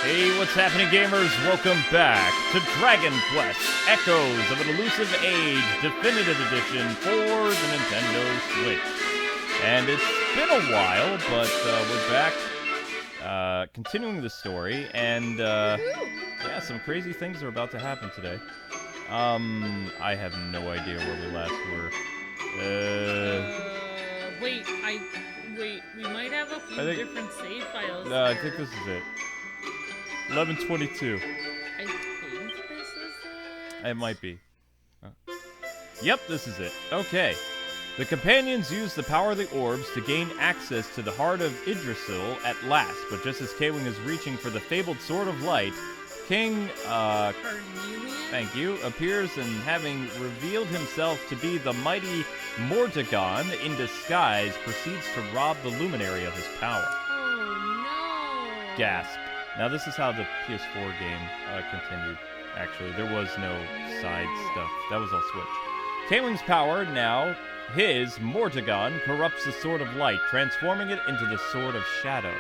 Hey, what's happening, gamers? Welcome back to Dragon Quest Echoes of an Elusive Age Definitive Edition for the Nintendo Switch. And it's been a while, but we're back continuing the story, and yeah, some crazy things are about to happen today. I have no idea where we last were. Wait, we might have a few different save files. No, I think this is it. 11:22. I think this is it. It might be. Yep, this is it. Okay. The companions use the power of the orbs to gain access to the heart of Yggdrasil at last, but just as Kwing is reaching for the fabled Sword of Light, King, thank you, appears and having revealed himself to be the mighty Mortagon in disguise, proceeds to rob the Luminary of his power. Oh no! Gasp. Now this is how the PS4 game continued, actually. There was no side stuff. That was all Switch. Kwing's power, now his, Mortagon, corrupts the Sword of Light, transforming it into the Sword of Shadows.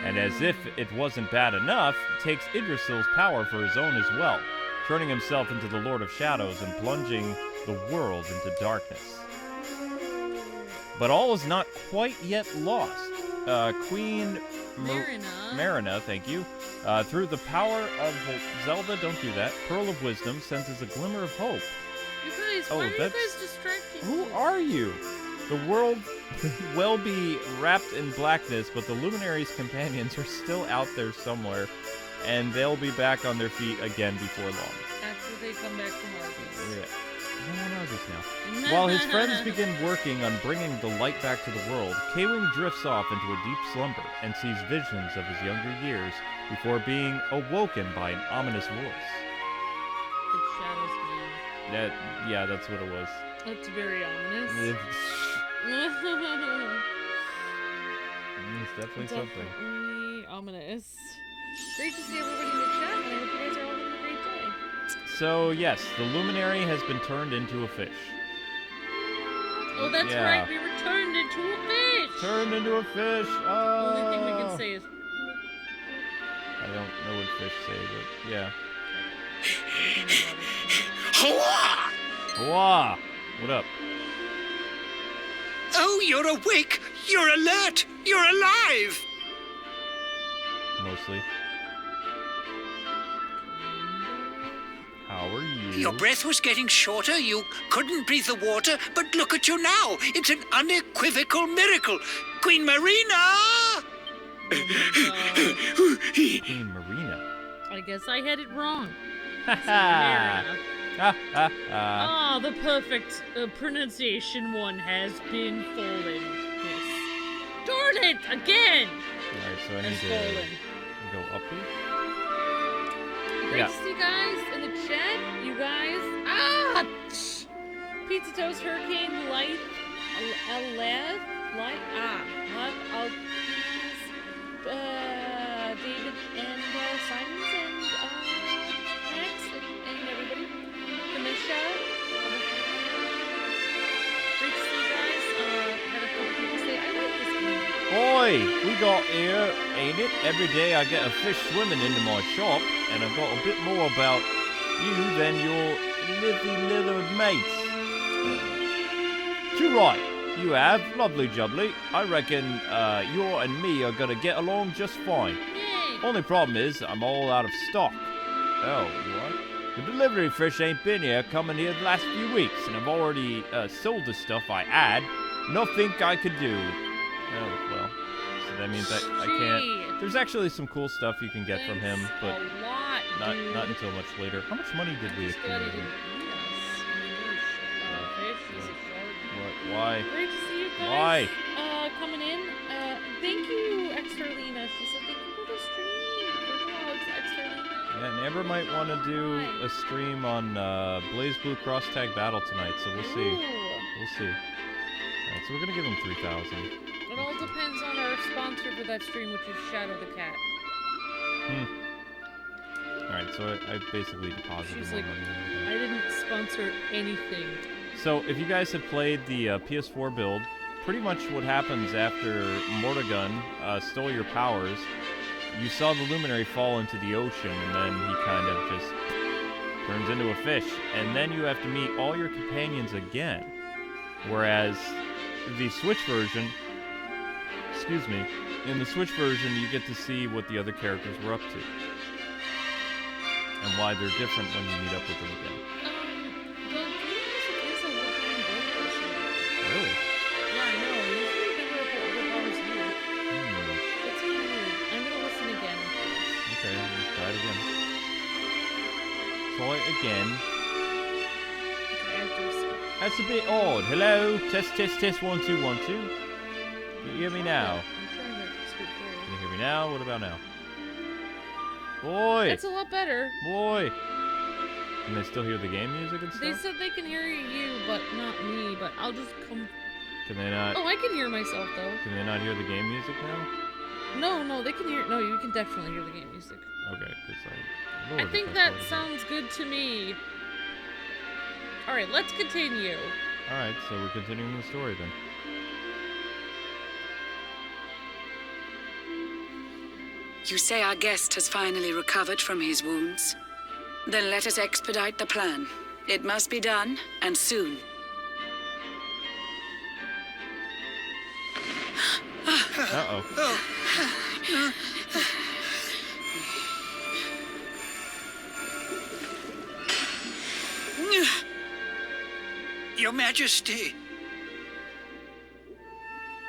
And as if it wasn't bad enough, takes Yggdrasil's power for his own as well, turning himself into the Lord of Shadows and plunging the world into darkness. But all is not quite yet lost. Queen Marina, thank you, through the power of Zelda, don't do that, Pearl of Wisdom, senses a glimmer of hope. You guys, why are you guys distracting me? Who are you? The world will be wrapped in blackness, but the Luminary's companions are still out there somewhere, and they'll be back on their feet again before long. After they come back from Arby's. Yeah. No one Arby's now. While his friends begin working on bringing the light back to the world, Kwing drifts off into a deep slumber and sees visions of his younger years before being awoken by an ominous voice. It's Shadows Man. Yeah, that's what it was. That's very ominous. It's definitely something. Ominous. Great to see everybody in the chat, and I hope you guys are all having a great day. So, yes, the Luminary has been turned into a fish. Oh, that's right, we were turned into a fish! Turned into a fish! The only thing we can say is... I don't know what fish say, but yeah. Hua! Hua! What up? Oh, you're awake! You're alert! You're alive! Mostly. How are you? Your breath was getting shorter, you couldn't breathe the water, but look at you now! It's an unequivocal miracle! Queen Marina! Queen Marina. I guess I had it wrong. Ah, the perfect pronunciation one has been fallen. Yes. Darn it! Again! Alright, so I need to go up here. Great to see you guys in the chat. You guys. Pizza Toast, Hurricane, Light, David and Simons and Max and everybody. Kamisha. Great to see you guys. Had a couple people say, I like this game. Boy, we got here, ain't it? Every day I get a fish swimming into my shop, and I've got a bit more about you than your little mates. Too right, you have. Lovely jubbly. I reckon you and me are gonna get along just fine. Yay. Only problem is, I'm all out of stock. Oh, what? The delivery fish ain't been here, coming here the last few weeks, and I've already sold the stuff I had. Nothing I could do. Oh, well. So that means I can't. There's actually some cool stuff you can get from him, but not until much later. How much money did we accumulate? Why? Great to see you guys. Why? Coming in. Thank you, Extralina. She said thank you for the stream. Good job, Extralina. Yeah, and Amber might want to do a stream on Blaze Blue Cross Tag Battle tonight, so we'll see. We'll see. Alright, so we're gonna give him 3,000. It all depends on our sponsor for that stream, which is Shadow the Cat. Alright, so I basically deposited more money. I didn't sponsor anything. So, if you guys have played the PS4 build, pretty much what happens after Mortagon stole your powers you saw the Luminary fall into the ocean, and then he kind of just turns into a fish. And then you have to meet all your companions again. Whereas the Switch version, in the Switch version, you get to see what the other characters were up to. And why they're different when you meet up with them again. The theme music is a working voice. Really? Yeah, I know. Usually never what bars here. It's weird. I'm gonna listen again. Okay, let's try it again. Try it again. Okay, I have to listen. That's a bit odd. Hello? Test, 1, 2, 1, 2. Can you hear me now? Yeah, I'm trying to speak clearly. Can you hear me now? What about now? Boy! That's a lot better. Boy! Can they still hear the game music and stuff? They said they can hear you, but not me. But I'll just come. Can they not? Oh, I can hear myself though. Can they not hear the game music now? No, they can hear. No, you can definitely hear the game music. Okay, because I think that sounds good to me. All right, let's continue. All right, so we're continuing the story then. You say our guest has finally recovered from his wounds? Then let us expedite the plan. It must be done, and soon. Uh-oh. Your Majesty.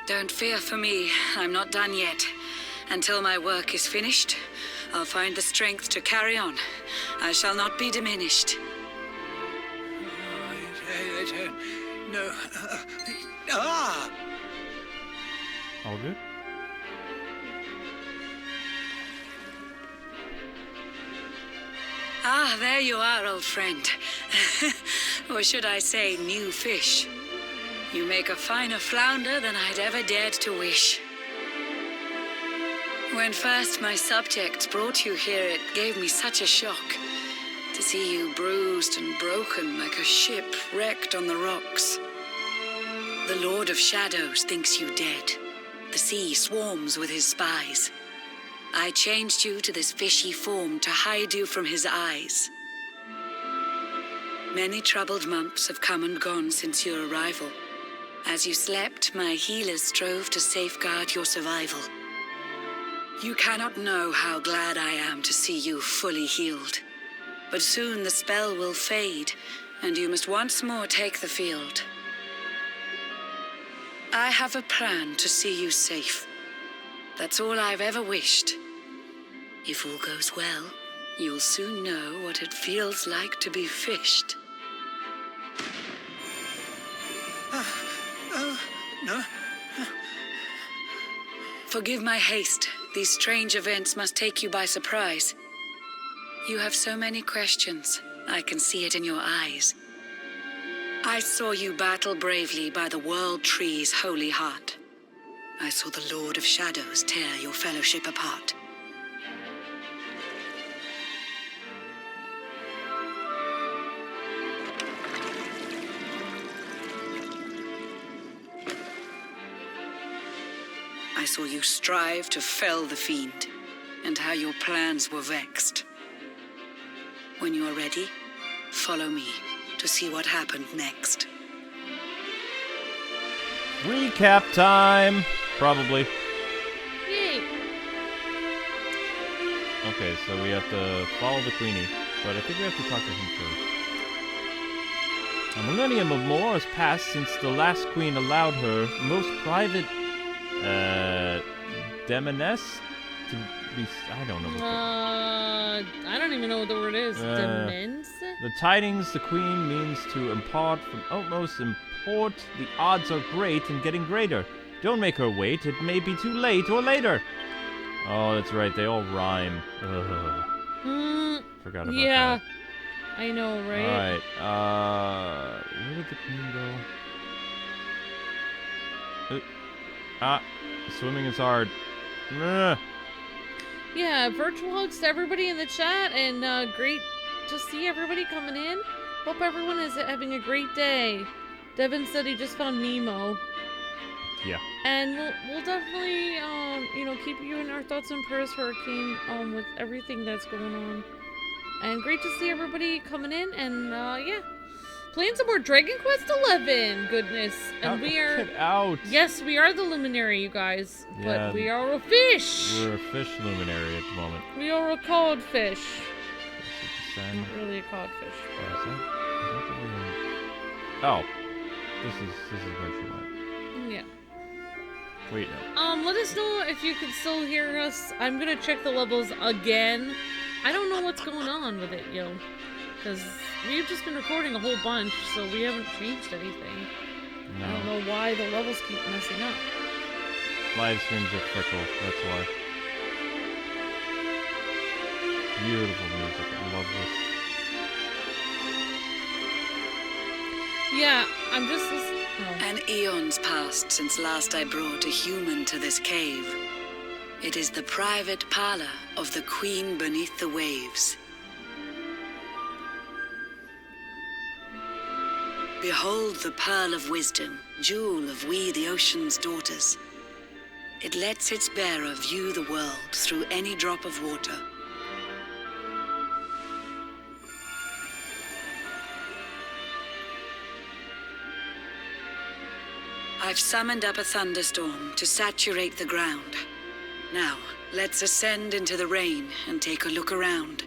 Don't fear for me. I'm not done yet. Until my work is finished, I'll find the strength to carry on. I shall not be diminished. No. All good? Ah, there you are, old friend. Or should I say, new fish. You make a finer flounder than I'd ever dared to wish. When first my subjects brought you here, it gave me such a shock. To see you bruised and broken like a ship wrecked on the rocks. The Lord of Shadows thinks you dead. The sea swarms with his spies. I changed you to this fishy form to hide you from his eyes. Many troubled months have come and gone since your arrival. As you slept, my healers strove to safeguard your survival. You cannot know how glad I am to see you fully healed. But soon the spell will fade, and you must once more take the field. I have a plan to see you safe. That's all I've ever wished. If all goes well, you'll soon know what it feels like to be fished. No. Forgive my haste. These strange events must take you by surprise. You have so many questions. I can see it in your eyes. I saw you battle bravely by the World Tree's holy heart. I saw the Lord of Shadows tear your fellowship apart. I saw you strive to fell the fiend, and how your plans were vexed. When you are ready, follow me to see what happened next. Recap time! Probably. Yay! Okay, so we have to follow the Queenie, but I think we have to talk to him first. A millennium or more has passed since the last queen allowed her most private, demoness to be... I don't know what I don't even know what the word is. Demens? the tidings the queen means to impart from utmost import. The odds are great and getting greater. Don't make her wait. It may be too late or later. Oh, that's right. They all rhyme. Ugh. Forgot about that. Yeah. I know, right? Alright, where did the queen go? Swimming is hard. Ugh. Yeah, virtual hugs to everybody in the chat, and great to see everybody coming in. Hope everyone is having a great day. Devin said he just found Nemo. Yeah. And we'll definitely, you know, keep you in our thoughts and prayers, Hurricane, with everything that's going on. And great to see everybody coming in, and, yeah. Playing some more Dragon Quest XI, goodness. And we are... Get out! Yes, we are the Luminary, you guys. Yeah, but we are a fish! We're a fish luminary at the moment. We are a codfish. Send. Not really a codfish. Oh, is that the way? Oh. This is where she went. Yeah. Wait, no. Let us know if you can still hear us. I'm gonna check the levels again. I don't know what's going on with it, yo. Because we've just been recording a whole bunch, so we haven't changed anything. No. I don't know why the levels keep messing up. Live streams are fickle, that's why. Beautiful music, I love this. Yeah, I'm just listening. Oh. An eon's passed since last I brought a human to this cave. It is the private parlor of the Queen beneath the waves. Behold the pearl of wisdom, jewel of we the ocean's daughters. It lets its bearer view the world through any drop of water. I've summoned up a thunderstorm to saturate the ground. Now, let's ascend into the rain and take a look around.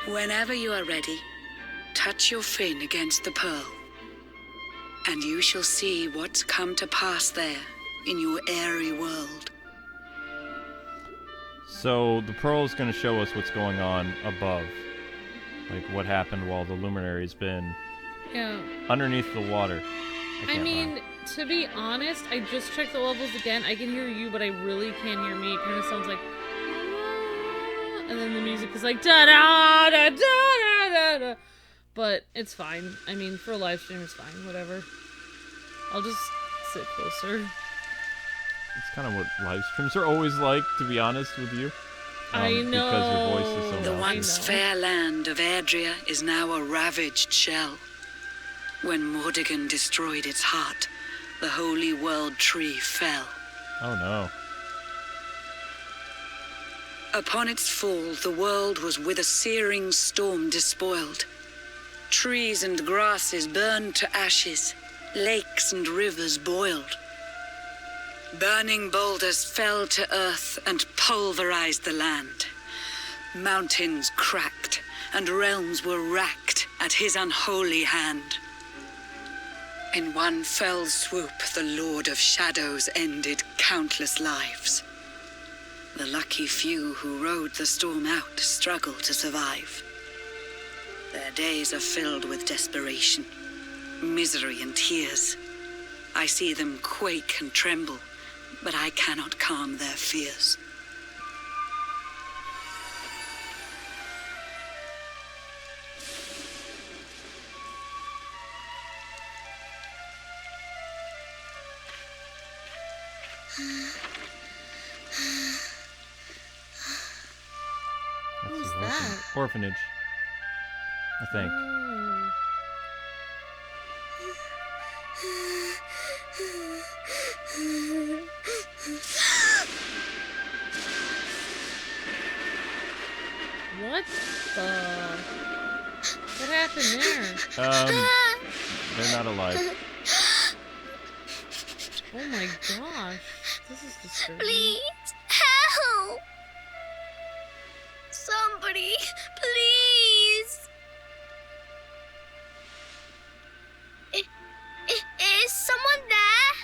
Whenever you are ready, touch your fin against the pearl, and you shall see what's come to pass there in your airy world. So the pearl is going to show us what's going on above, like what happened while the luminary's been underneath the water. I mean, to be honest, I just checked the levels again. I can hear you, but I really can't hear me. It kind of sounds like, and then the music is like da da da da da da. But it's fine. I mean, for a live stream, it's fine. Whatever. I'll just sit closer. It's kind of what live streams are always like, to be honest with you. I know. Because your voice is so The loud. once fair land of Erdrea is now a ravaged shell. When Mordegon destroyed its heart, the holy world tree fell. Oh no. Upon its fall, the world was with a searing storm despoiled. Trees and grasses burned to ashes, lakes and rivers boiled. Burning boulders fell to earth and pulverized the land. Mountains cracked, and realms were racked at his unholy hand. In one fell swoop, the Lord of Shadows ended countless lives. The lucky few who rode the storm out struggle to survive. Their days are filled with desperation, misery and tears. I see them quake and tremble, but I cannot calm their fears. That's Who's the that? orphanage, I think. What the? What happened there? They're not alive. Oh my gosh. This is disturbing. Please, help! Somebody, please! Is someone there?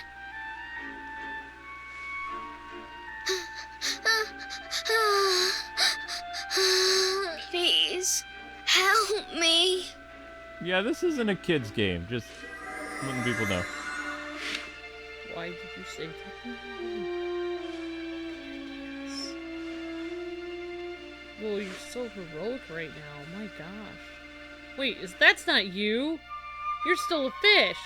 Please, help me. Yeah, this isn't a kid's game. Just letting people know. Why did you say that? Well, you're so heroic right now. My gosh. Wait, that's not you? You're still a fish.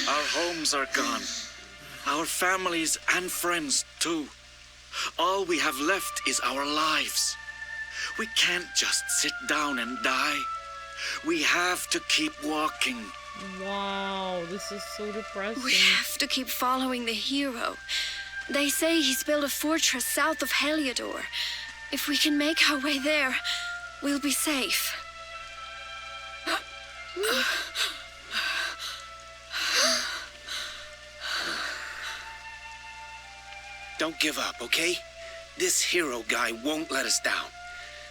Our homes are gone. our families and friends too. All we have left is our lives. We can't just sit down and die. We have to keep walking. Wow, this is so depressing. We have to keep following the hero. They say he's built a fortress south of Heliodor. If we can make our way there, we'll be safe. Don't give up, okay? This hero guy won't let us down.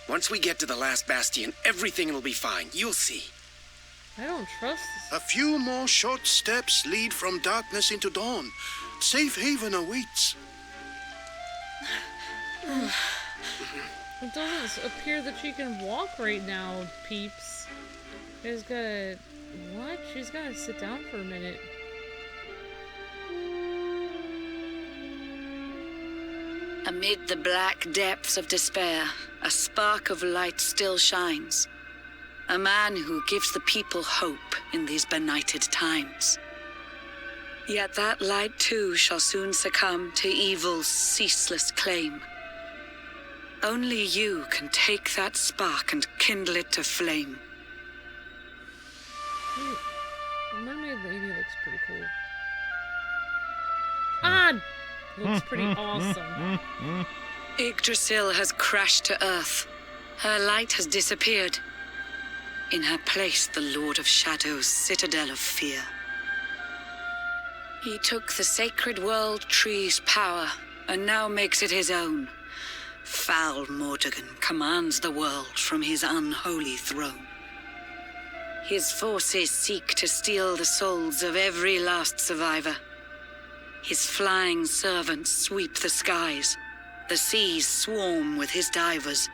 Once we get to the last bastion, everything will be fine. You'll see. I don't trust this. A few more short steps lead from darkness into dawn. Safe haven awaits. It doesn't appear that she can walk right now, peeps. You guys gotta... What? She's gotta sit down for a minute. Amid the black depths of despair, a spark of light still shines. A man who gives the people hope in these benighted times. Yet that light too shall soon succumb to evil's ceaseless claim. Only you can take that spark and kindle it to flame. The mermaid lady looks pretty cool. Ah! Looks pretty awesome. Yggdrasil has crashed to earth. Her light has disappeared. In her place, the Lord of Shadow's citadel of fear. He took the sacred world tree's power, and now makes it his own. Foul Mordegon commands the world from his unholy throne. His forces seek to steal the souls of every last survivor. His flying servants sweep the skies. The seas swarm with his divers.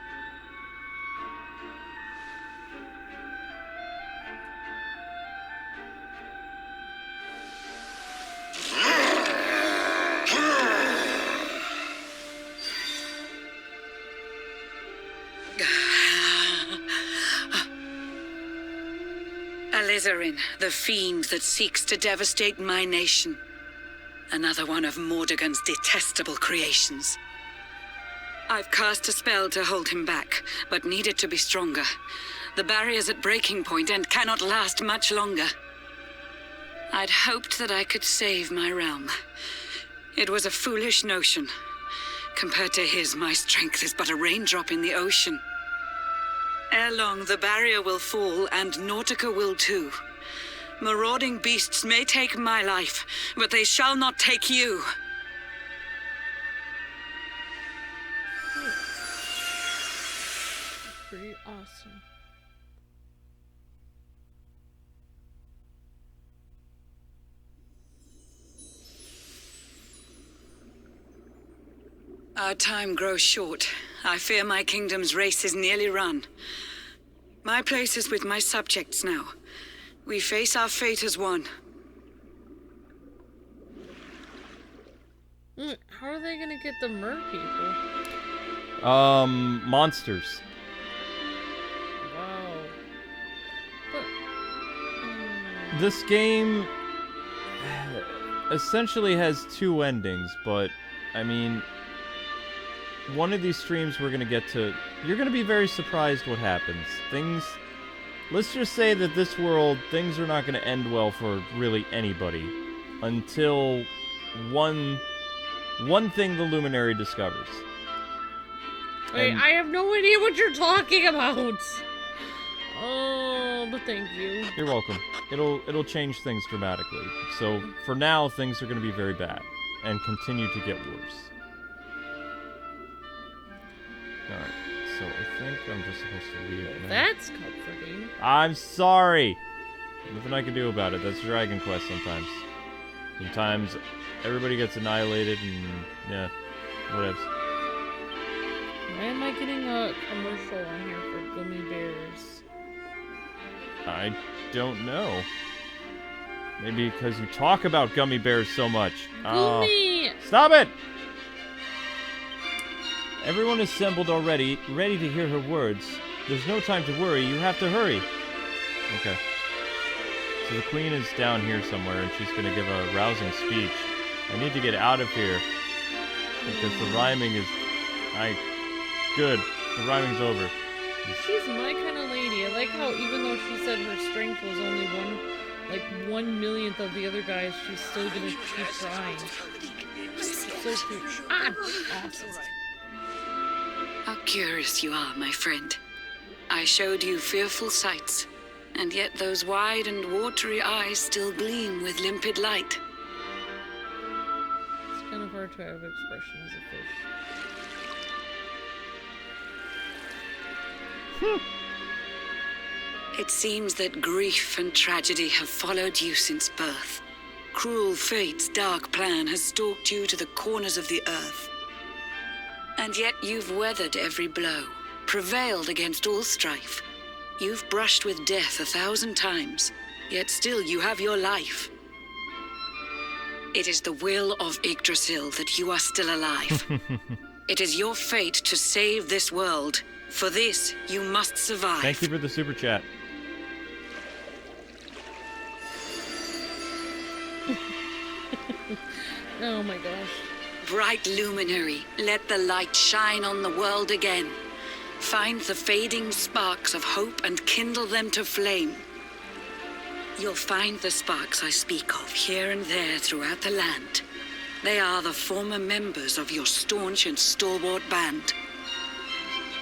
Alizarin, the fiend that seeks to devastate my nation. Another one of Mordegon's detestable creations. I've cast a spell to hold him back, but need it to be stronger. The barrier's at breaking point and cannot last much longer. I'd hoped that I could save my realm. It was a foolish notion. Compared to his, my strength is but a raindrop in the ocean. Ere long, the barrier will fall, and Nautica will too. Marauding beasts may take my life, but they shall not take you. Pretty awesome. Our time grows short. I fear my kingdom's race is nearly run. My place is with my subjects now. We face our fate as one. How are they gonna get the mer people? Monsters. Wow. But... This game essentially has two endings, but, I mean, one of these streams we're gonna get to... You're gonna be very surprised what happens. Let's just say that this world, things are not gonna end well for really anybody until one thing the Luminary discovers. Wait, I have no idea what you're talking about! Oh, but thank you. You're welcome. It'll change things dramatically. So, for now, things are gonna be very bad, and continue to get worse. Alright, so I think I'm just supposed to leave now. That's comforting. I'm sorry! Nothing I can do about it. That's Dragon Quest sometimes. Sometimes everybody gets annihilated and, yeah, whatevs. Why am I getting a commercial on here for gummy bears? I don't know. Maybe because you talk about gummy bears so much. Gummy! Stop it! Everyone assembled already, ready to hear her words. There's no time to worry, you have to hurry. Okay. So the queen is down here somewhere, and she's gonna give a rousing speech. I need to get out of here. Because the rhyming is... Good. The rhyming's over. She's my kind of lady. I like how even though she said her strength was only 1/1,000,000th of the other guys, she's still gonna keep trying. So cute. Ah! Awesome. How curious you are, my friend. I showed you fearful sights, and yet those wide and watery eyes still gleam with limpid light. It's kind of hard to have expression as a fish. It seems that grief and tragedy have followed you since birth. Cruel fate's dark plan has stalked you to the corners of the earth. And yet you've weathered every blow, prevailed against all strife. You've brushed with death 1,000 times, yet still you have your life. It is the will of Yggdrasil that you are still alive. It is your fate to save this world. For this, you must survive. Thank you for the super chat. Oh my gosh. Bright luminary, let the light shine on the world again. Find the fading sparks of hope and kindle them to flame. You'll find the sparks I speak of here and there throughout the land. They are the former members of your staunch and stalwart band.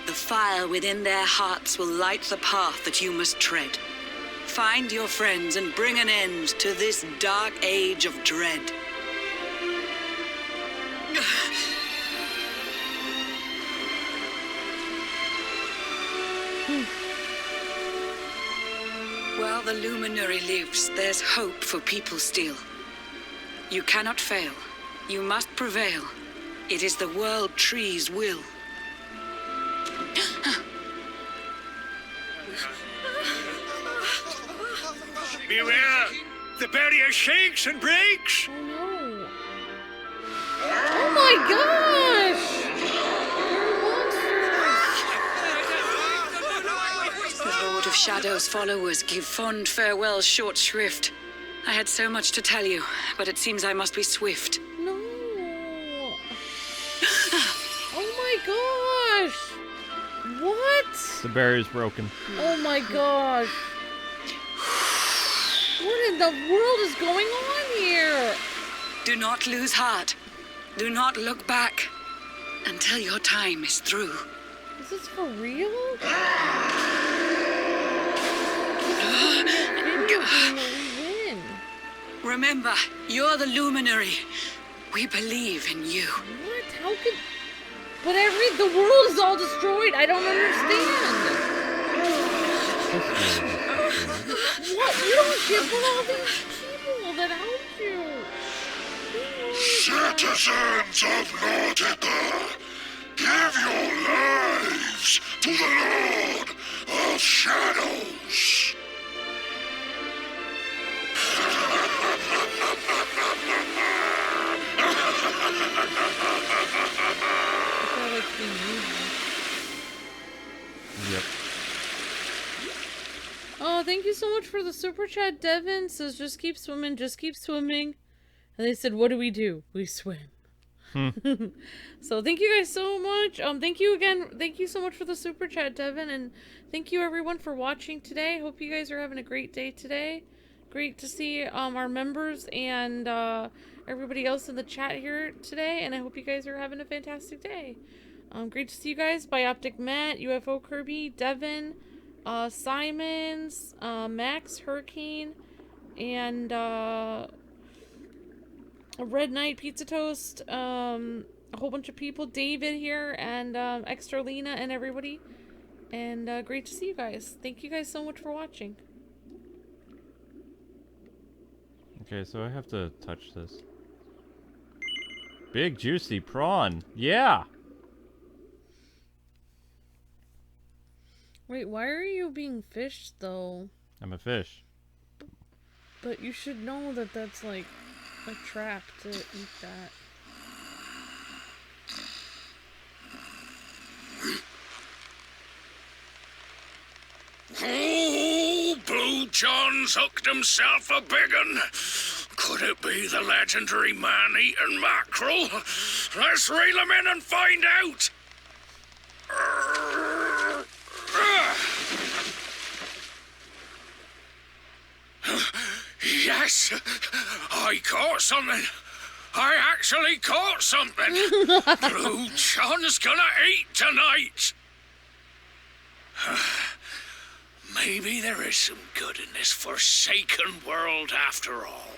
The fire within their hearts will light the path that you must tread. Find your friends and bring an end to this dark age of dread. While the Luminary lives, there's hope for people still. You cannot fail. You must prevail. It is the World Tree's will. Beware! The barrier shakes and breaks! Oh no. Oh my gosh! The Lord of Shadow's followers give fond farewell short shrift. I had so much to tell you, but it seems I must be swift. No. Oh my gosh! What? The barrier's broken. Oh my gosh! What in the world is going on here? Do not lose heart. Do not look back until your time is through. Is this for real? Win. Remember, you're the Luminary. We believe in you. What? How could... But the world is all destroyed. I don't understand. What? You don't give all these people that helped you. Citizens of Nordica, give your lives to the Lord of Shadows. Yep. Oh, thank you so much for the super chat. Devin says, just keep swimming, just keep swimming. And they said, what do? We swim. So thank you guys so much. Thank you again. Thank you so much for the super chat, Devin. And thank you everyone for watching today. Hope you guys are having a great day today. Great to see our members and everybody else in the chat here today. And I hope you guys are having a fantastic day. Great to see you guys. Bioptic Matt, UFO Kirby, Devin, Simons, Max, Hurricane, and Red Knight, Pizza Toast, a whole bunch of people, David here, and Extra Lena and everybody. And great to see you guys. Thank you guys so much for watching. Okay, so I have to touch this. Big juicy prawn. Yeah. Wait, why are you being fished though? I'm a fish. But you should know that that's like a trap to eat that. Oh, Blue John's hooked himself a big un. Could it be the legendary man-eating mackerel? Let's reel him in and find out! Yes! I caught something! I actually caught something! Blue John's gonna eat tonight! Maybe there is some good in this forsaken world after all.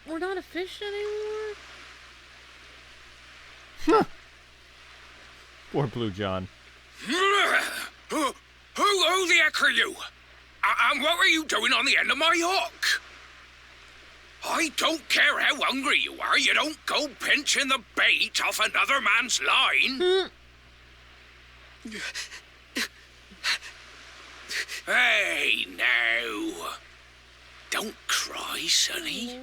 We're not a fish anymore? Poor Blue John. Who the heck are you? And what were you doing on the end of my hook? I don't care how hungry you are, you don't go pinching the bait off another man's line. Hey, now. Don't cry, sonny.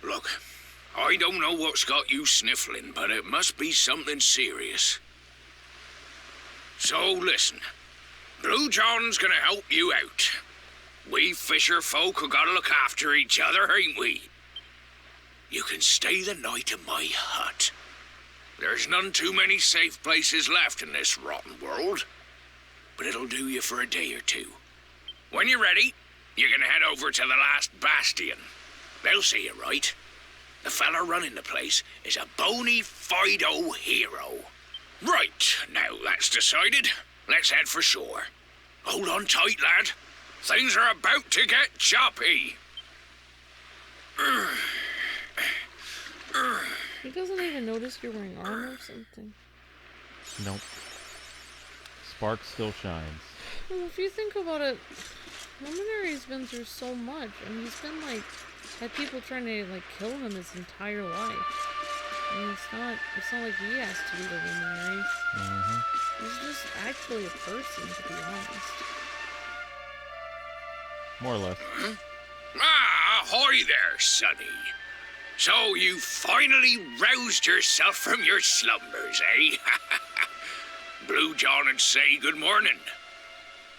Look, I don't know what's got you sniffling, but it must be something serious. So listen, Blue John's gonna help you out. We fisher folk have gotta look after each other, ain't we? You can stay the night in my hut. There's none too many safe places left in this rotten world, but it'll do you for a day or two. When you're ready, you can head over to the last Bastion. They'll see you right. The fella running the place is a bony Fido hero. Right, now that's decided. Let's head for shore. Hold on tight, lad. Things are about to get choppy. He doesn't even notice you're wearing armor or something. Nope. Spark still shines. Well, if you think about it, Luminary's been through so much, and he's been like had people trying to like kill him his entire life. I mean, it's not like he has to be the Luminary. He's just actually a person, to be honest. More or less. Ah, ahoy there, sonny. So you finally roused yourself from your slumbers, eh? Blue John would say good morning.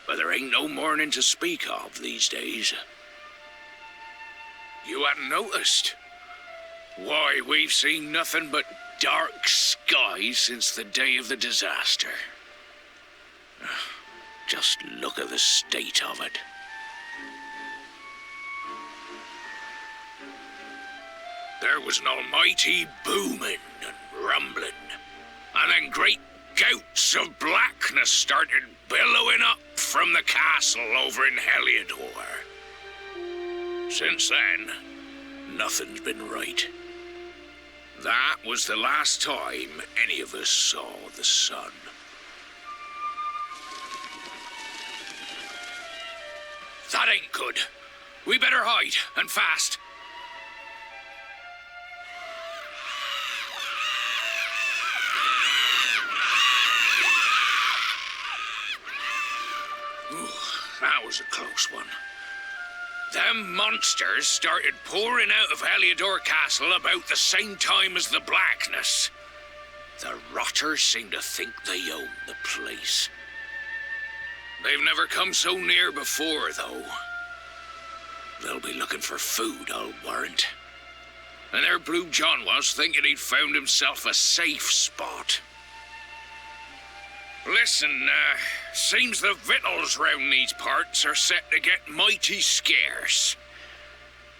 But there ain't no morning to speak of these days. You hadn't noticed? Why, we've seen nothing but dark skies since the day of the disaster. Just look at the state of it. There was an almighty booming and rumbling, and then great gouts of blackness started billowing up from the castle over in Heliodor. Since then, nothing's been right. That was the last time any of us saw the sun. That ain't good. We better hide, and fast. That was a close one. Them monsters started pouring out of Heliodor Castle about the same time as the blackness. The rotters seem to think they own the place. They've never come so near before, though. They'll be looking for food, I'll warrant. And there Blue John was, thinking he'd found himself a safe spot. Listen, seems the victuals round these parts are set to get mighty scarce.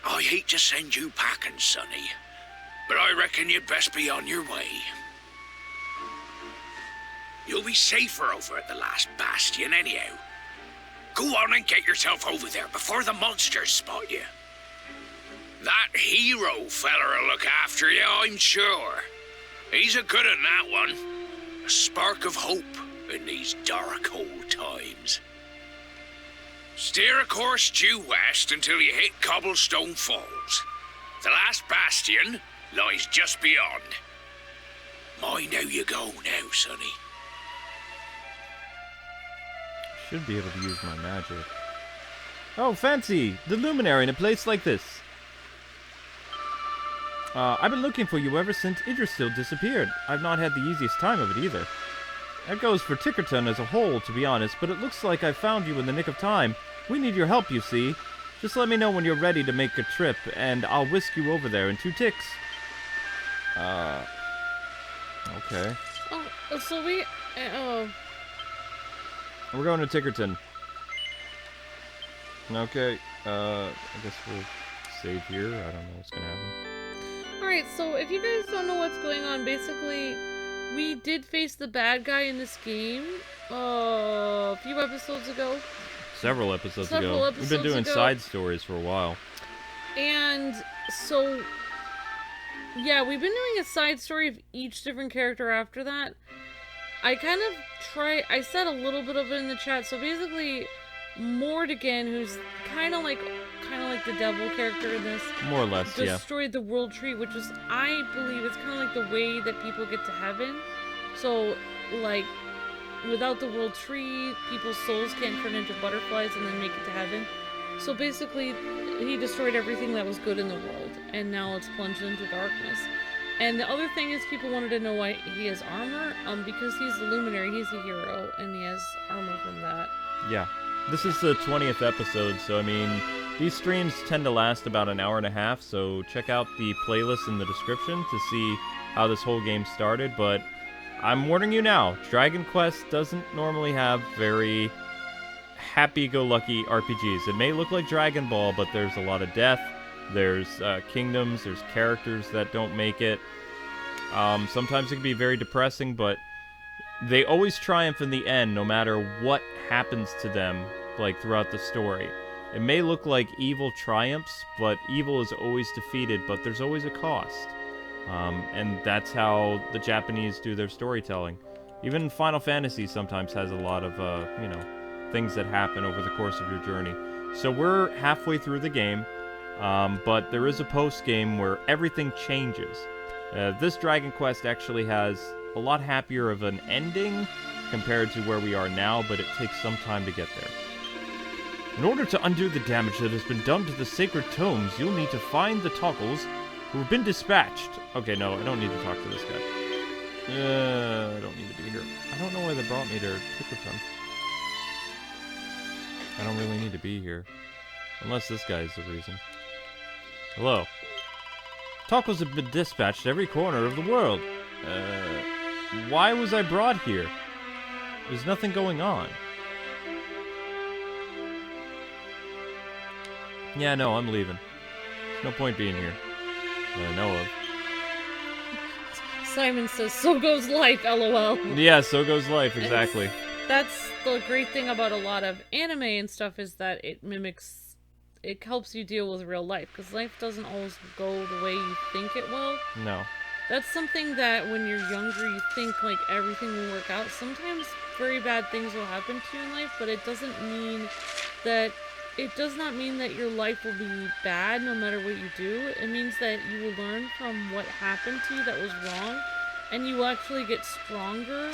I hate to send you packing, sonny, but I reckon you'd best be on your way. You'll be safer over at the last Bastion anyhow. Go on and get yourself over there before the monsters spot you. That hero feller'll look after you, I'm sure. He's a good at that one. A spark of hope in these dark old times. Steer a course due west until you hit Cobblestone Falls. The last Bastion lies just beyond. Mind how you go now, sonny. Should be able to use my magic. Oh, fancy! The Luminary in a place like this. I've been looking for you ever since Idrisil disappeared. I've not had the easiest time of it either. That goes for Tickerton as a whole, to be honest, but it looks like I found you in the nick of time. We need your help, you see. Just let me know when you're ready to make a trip, and I'll whisk you over there in 2 ticks. Okay. Oh, so we... We're going to Tickerton. Okay, I guess we'll save here. I don't know what's gonna happen. Alright, so if you guys don't know what's going on, basically, we did face the bad guy in this game a few episodes ago. Several episodes ago. We've been doing side stories for a while. And so, yeah, we've been doing a side story of each different character after that. I said a little bit of it in the chat, so basically, Mordigan, who's kind of like the devil character in this, more or less, destroyed the world tree, which is, I believe, it's kind of like the way that people get to heaven. So, like, without the world tree, people's souls can't turn into butterflies and then make it to heaven. So basically, he destroyed everything that was good in the world, and now it's plunged into darkness. And the other thing is, people wanted to know why he has armor, because he's the Luminary, he's a hero, and he has armor from that. Yeah. This is the 20th episode, so I mean, these streams tend to last about an hour and a half, so check out the playlist in the description to see how this whole game started, but I'm warning you now, Dragon Quest doesn't normally have very happy-go-lucky RPGs. It may look like Dragon Ball, but there's a lot of death, there's kingdoms, there's characters that don't make it. Sometimes it can be very depressing, but they always triumph in the end, no matter what happens to them, like, throughout the story. It may look like evil triumphs, but evil is always defeated, but there's always a cost. And that's how the Japanese do their storytelling. Even Final Fantasy sometimes has a lot of, things that happen over the course of your journey. So we're halfway through the game, but there is a post-game where everything changes. This Dragon Quest actually has a lot happier of an ending compared to where we are now, but it takes some time to get there. In order to undo the damage that has been done to the sacred tomes, you'll need to find the Tockles who have been dispatched. Okay, no, I don't need to talk to this guy. I don't need to be here. I don't know why they brought me to Tickerton. I don't really need to be here. Unless this guy is the reason. Hello. Tockles have been dispatched to every corner of the world. Why was I brought here? There's nothing going on. Yeah, no, I'm leaving. There's no point being here. That I know of. Simon says, so goes life, lol. Yeah, so goes life, exactly. That's the great thing about a lot of anime and stuff, is that it helps you deal with real life, because life doesn't always go the way you think it will. No. That's something that when you're younger, you think like everything will work out. Sometimes very bad things will happen to you in life, but it does not mean that your life will be bad no matter what you do. It means that you will learn from what happened to you that was wrong, and you will actually get stronger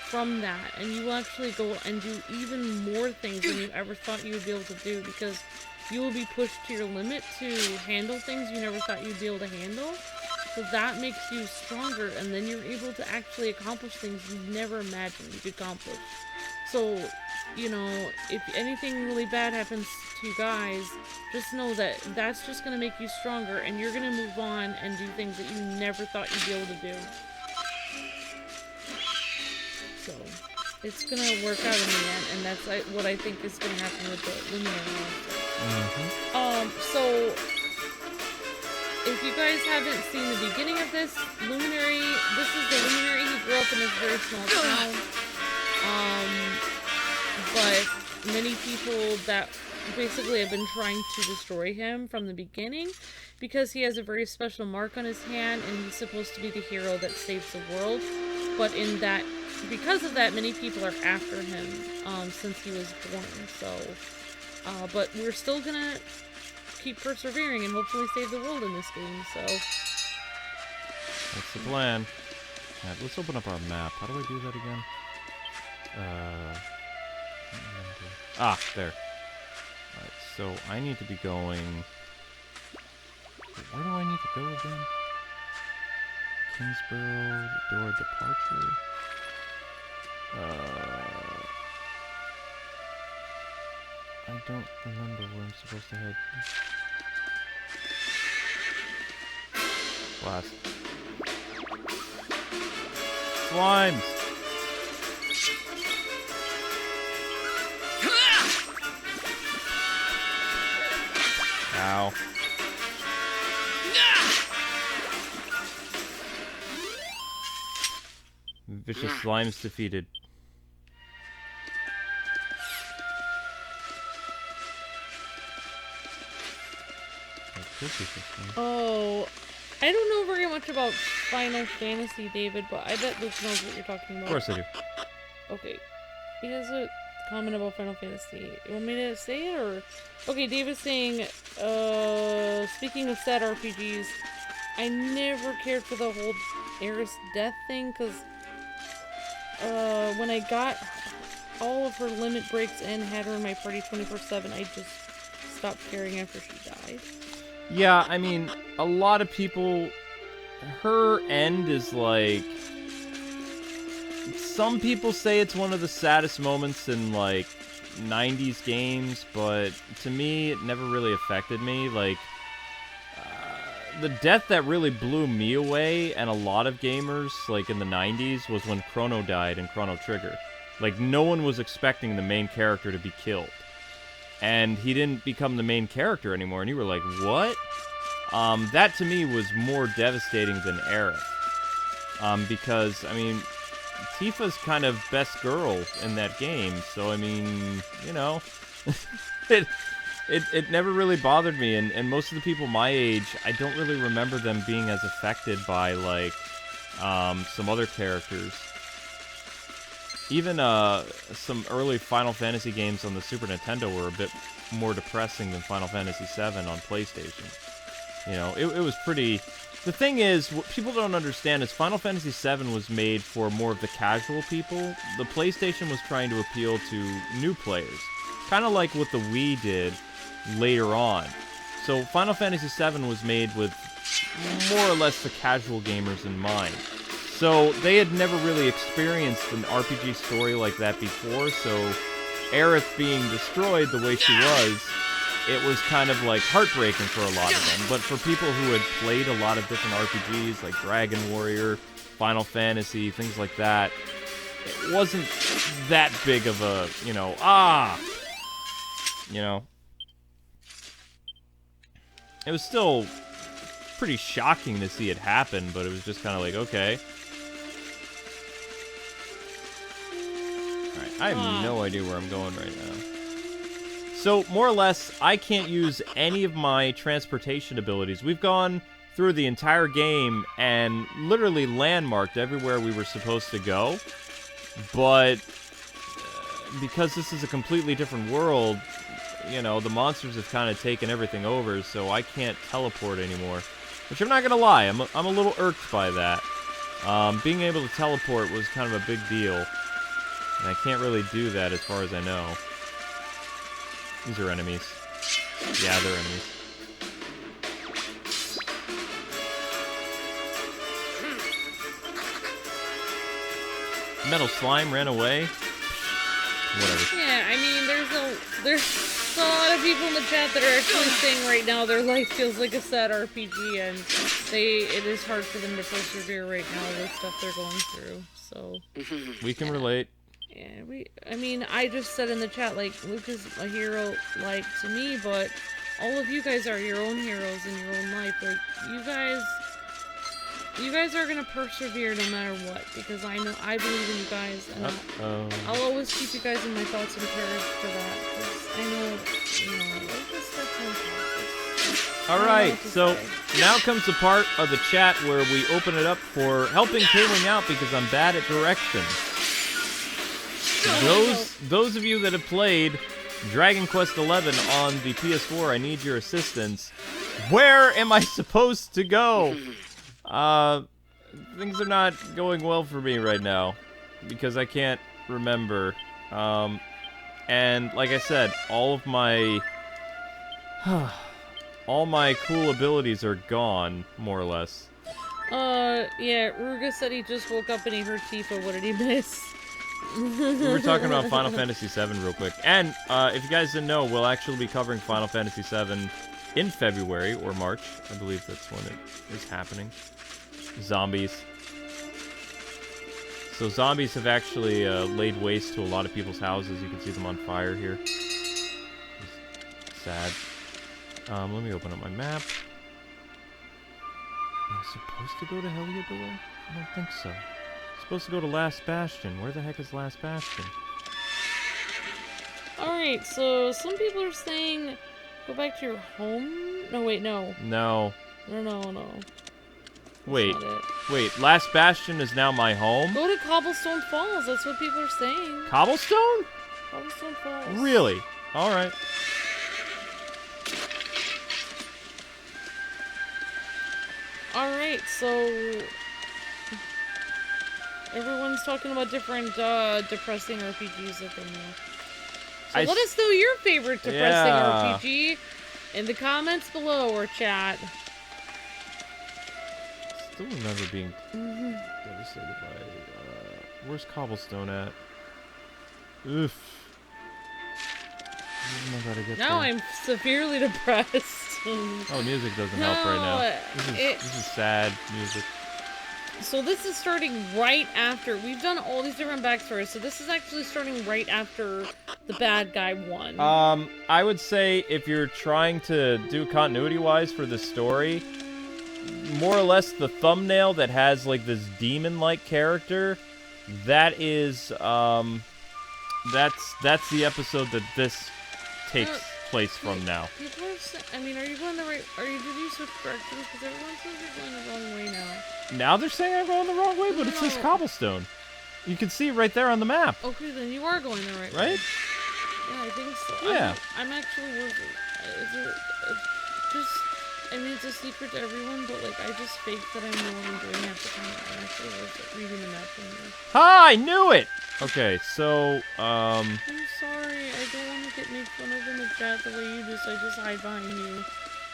from that, and you will actually go and do even more things than you ever thought you would be able to do, because you will be pushed to your limit to handle things you never thought you'd be able to handle. So that makes you stronger, and then you're able to actually accomplish things you never imagined you could accomplish. So, if anything really bad happens to you guys, just know that that's just going to make you stronger, and you're going to move on and do things that you never thought you'd be able to do. So, it's going to work out in the end, and that's what I think is going to happen with the Luminary monster. So, if you guys haven't seen the beginning of this, Luminary, this is the Luminary. He grew up in this very small town. But many people that basically have been trying to destroy him from the beginning, because he has a very special mark on his hand, and he's supposed to be the hero that saves the world. But because of that, many people are after him, since he was born. So, but we're still gonna keep persevering and hopefully save the world in this game, so. That's the plan. Alright, let's open up our map. How do I do that again? There. Alright, so I need to be going... Where do I need to go again? Kingsborough, door departure. I don't remember where I'm supposed to head. Blast. Slimes! Ow. Vicious slimes defeated. Oh, I don't know very much about Final Fantasy, David, but I bet Luke knows what you're talking about. Of course I do. Okay. He has a comment about Final Fantasy. You want me to say it, or... Okay, David's saying, speaking of sad RPGs, I never cared for the whole Eris death thing, because, when I got all of her limit breaks and had her in my party 24/7, I just stopped caring after she died. Yeah, I mean, a lot of people... Her end is like... Some people say it's one of the saddest moments in, like, 90s games, but to me, it never really affected me. Like, the death that really blew me away, and a lot of gamers, like, in the 90s, was when Chrono died in Chrono Trigger. Like, no one was expecting the main character to be killed. And he didn't become the main character anymore, and you were like, what? That to me was more devastating than Aerith. Because, I mean, Tifa's kind of best girl in that game, so I mean, you know, it never really bothered me, and most of the people my age, I don't really remember them being as affected by, like, some other characters. Even some early Final Fantasy games on the Super Nintendo were a bit more depressing than Final Fantasy VII on PlayStation. You know, it was pretty... The thing is, what people don't understand is Final Fantasy VII was made for more of the casual people. The PlayStation was trying to appeal to new players. Kind of like what the Wii did later on. So Final Fantasy VII was made with more or less the casual gamers in mind. So they had never really experienced an RPG story like that before, so Aerith being destroyed the way she was, it was kind of like heartbreaking for a lot of them. But for people who had played a lot of different RPGs like Dragon Warrior, Final Fantasy, things like that, it wasn't that big of a, you know, you know. It was still pretty shocking to see it happen, but it was just kind of like, okay. Alright, I have no idea where I'm going right now. So, more or less, I can't use any of my transportation abilities. We've gone through the entire game and literally landmarked everywhere we were supposed to go. But because this is a completely different world, you know, the monsters have kind of taken everything over, so I can't teleport anymore. Which I'm not gonna lie, I'm a little irked by that. Being able to teleport was kind of a big deal. And I can't really do that as far as I know. These are enemies. Yeah, they're enemies. Metal slime ran away. Whatever. Yeah, I mean, there's a lot of people in the chat that are actually saying right now their life feels like a sad RPG, and it is hard for them to persevere right now with stuff they're going through. So we can relate. Yeah, I mean, I just said in the chat, like, Luke is a hero, like, to me, but all of you guys are your own heroes in your own life. Like, you guys are gonna persevere no matter what, because I believe in you guys, and I'll always keep you guys in my thoughts and prayers for that, because I know, you know, like, this stuff won't Alright, so now comes the part of the chat where we open it up for helping Kwing out because I'm bad at directions. Those of you that have played Dragon Quest XI on the PS4, I need your assistance. Where am I supposed to go? Things are not going well for me right now because I can't remember. And like I said, all of my all my cool abilities are gone, more or less. Yeah, Ruga said he just woke up and he heard Tifa. What did he miss? We were talking about Final Fantasy VII real quick. And if you guys didn't know, we'll actually be covering Final Fantasy VII in February or March. I believe that's when it is happening. Zombies. So zombies have actually laid waste to a lot of people's houses. You can see them on fire here. It's sad. Let me open up my map. Am I supposed to go to Heliodor? I don't think so. I'm supposed to go to Last Bastion. Where the heck is Last Bastion? Alright, so some people are saying go back to your home? No, wait, no. No. No. Wait. That's not it. Wait, Last Bastion is now my home? Go to Cobblestone Falls. That's what people are saying. Cobblestone? Cobblestone Falls. Really? Alright. Alright, so everyone's talking about different depressing RPGs that they know. So let us know your favorite depressing RPG in the comments below or chat. Still remember being devastated by... where's Cobblestone at? Oof. I don't know how to get Now there. I'm severely depressed. Oh, music doesn't help right now. This is sad music. So this is starting right after... We've done all these different backstories, so this is actually starting right after the bad guy won. I would say if you're trying to do continuity-wise for the story, more or less the thumbnail that has, like, this demon-like character, that is, that's the episode that this takes place from now. People are saying, I mean, are you going the right... did you switch directions? Because everyone says you're going the wrong way now. Now they're saying I'm going the wrong way, but it says Cobblestone. You can see it right there on the map. Okay, then you are going the right way. Right? Yeah, I think so. Yeah. I'm actually working. I mean, it's a secret to everyone, but, like, I just faked that I know what I'm doing half the time. I'm actually reading the map from here. Ha! I knew it! Okay, so, I'm sorry. I don't want to get made fun of in the chat the way you do, so I just hide behind you.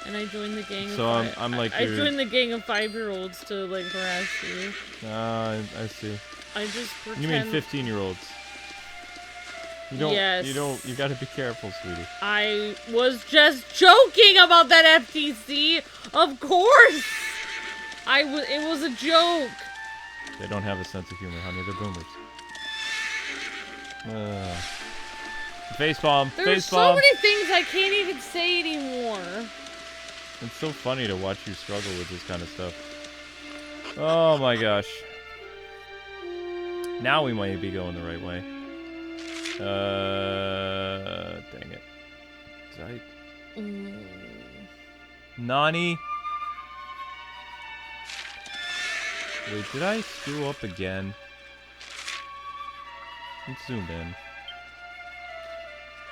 And I joined the gang so of I'm like I joined the gang of 5-year-olds to, like, harass you. I see. I just pretend... You mean 15-year-olds. You don't, yes. you gotta be careful, sweetie. I was just joking about that FTC! Of course! It was a joke! They don't have a sense of humor, honey. They're boomers. Facepalm. There's so many things I can't even say anymore. It's so funny to watch you struggle with this kind of stuff. Oh my gosh. Now we might be going the right way. Dang it. Did I... Nani? Wait, did I screw up again? Let's zoom in.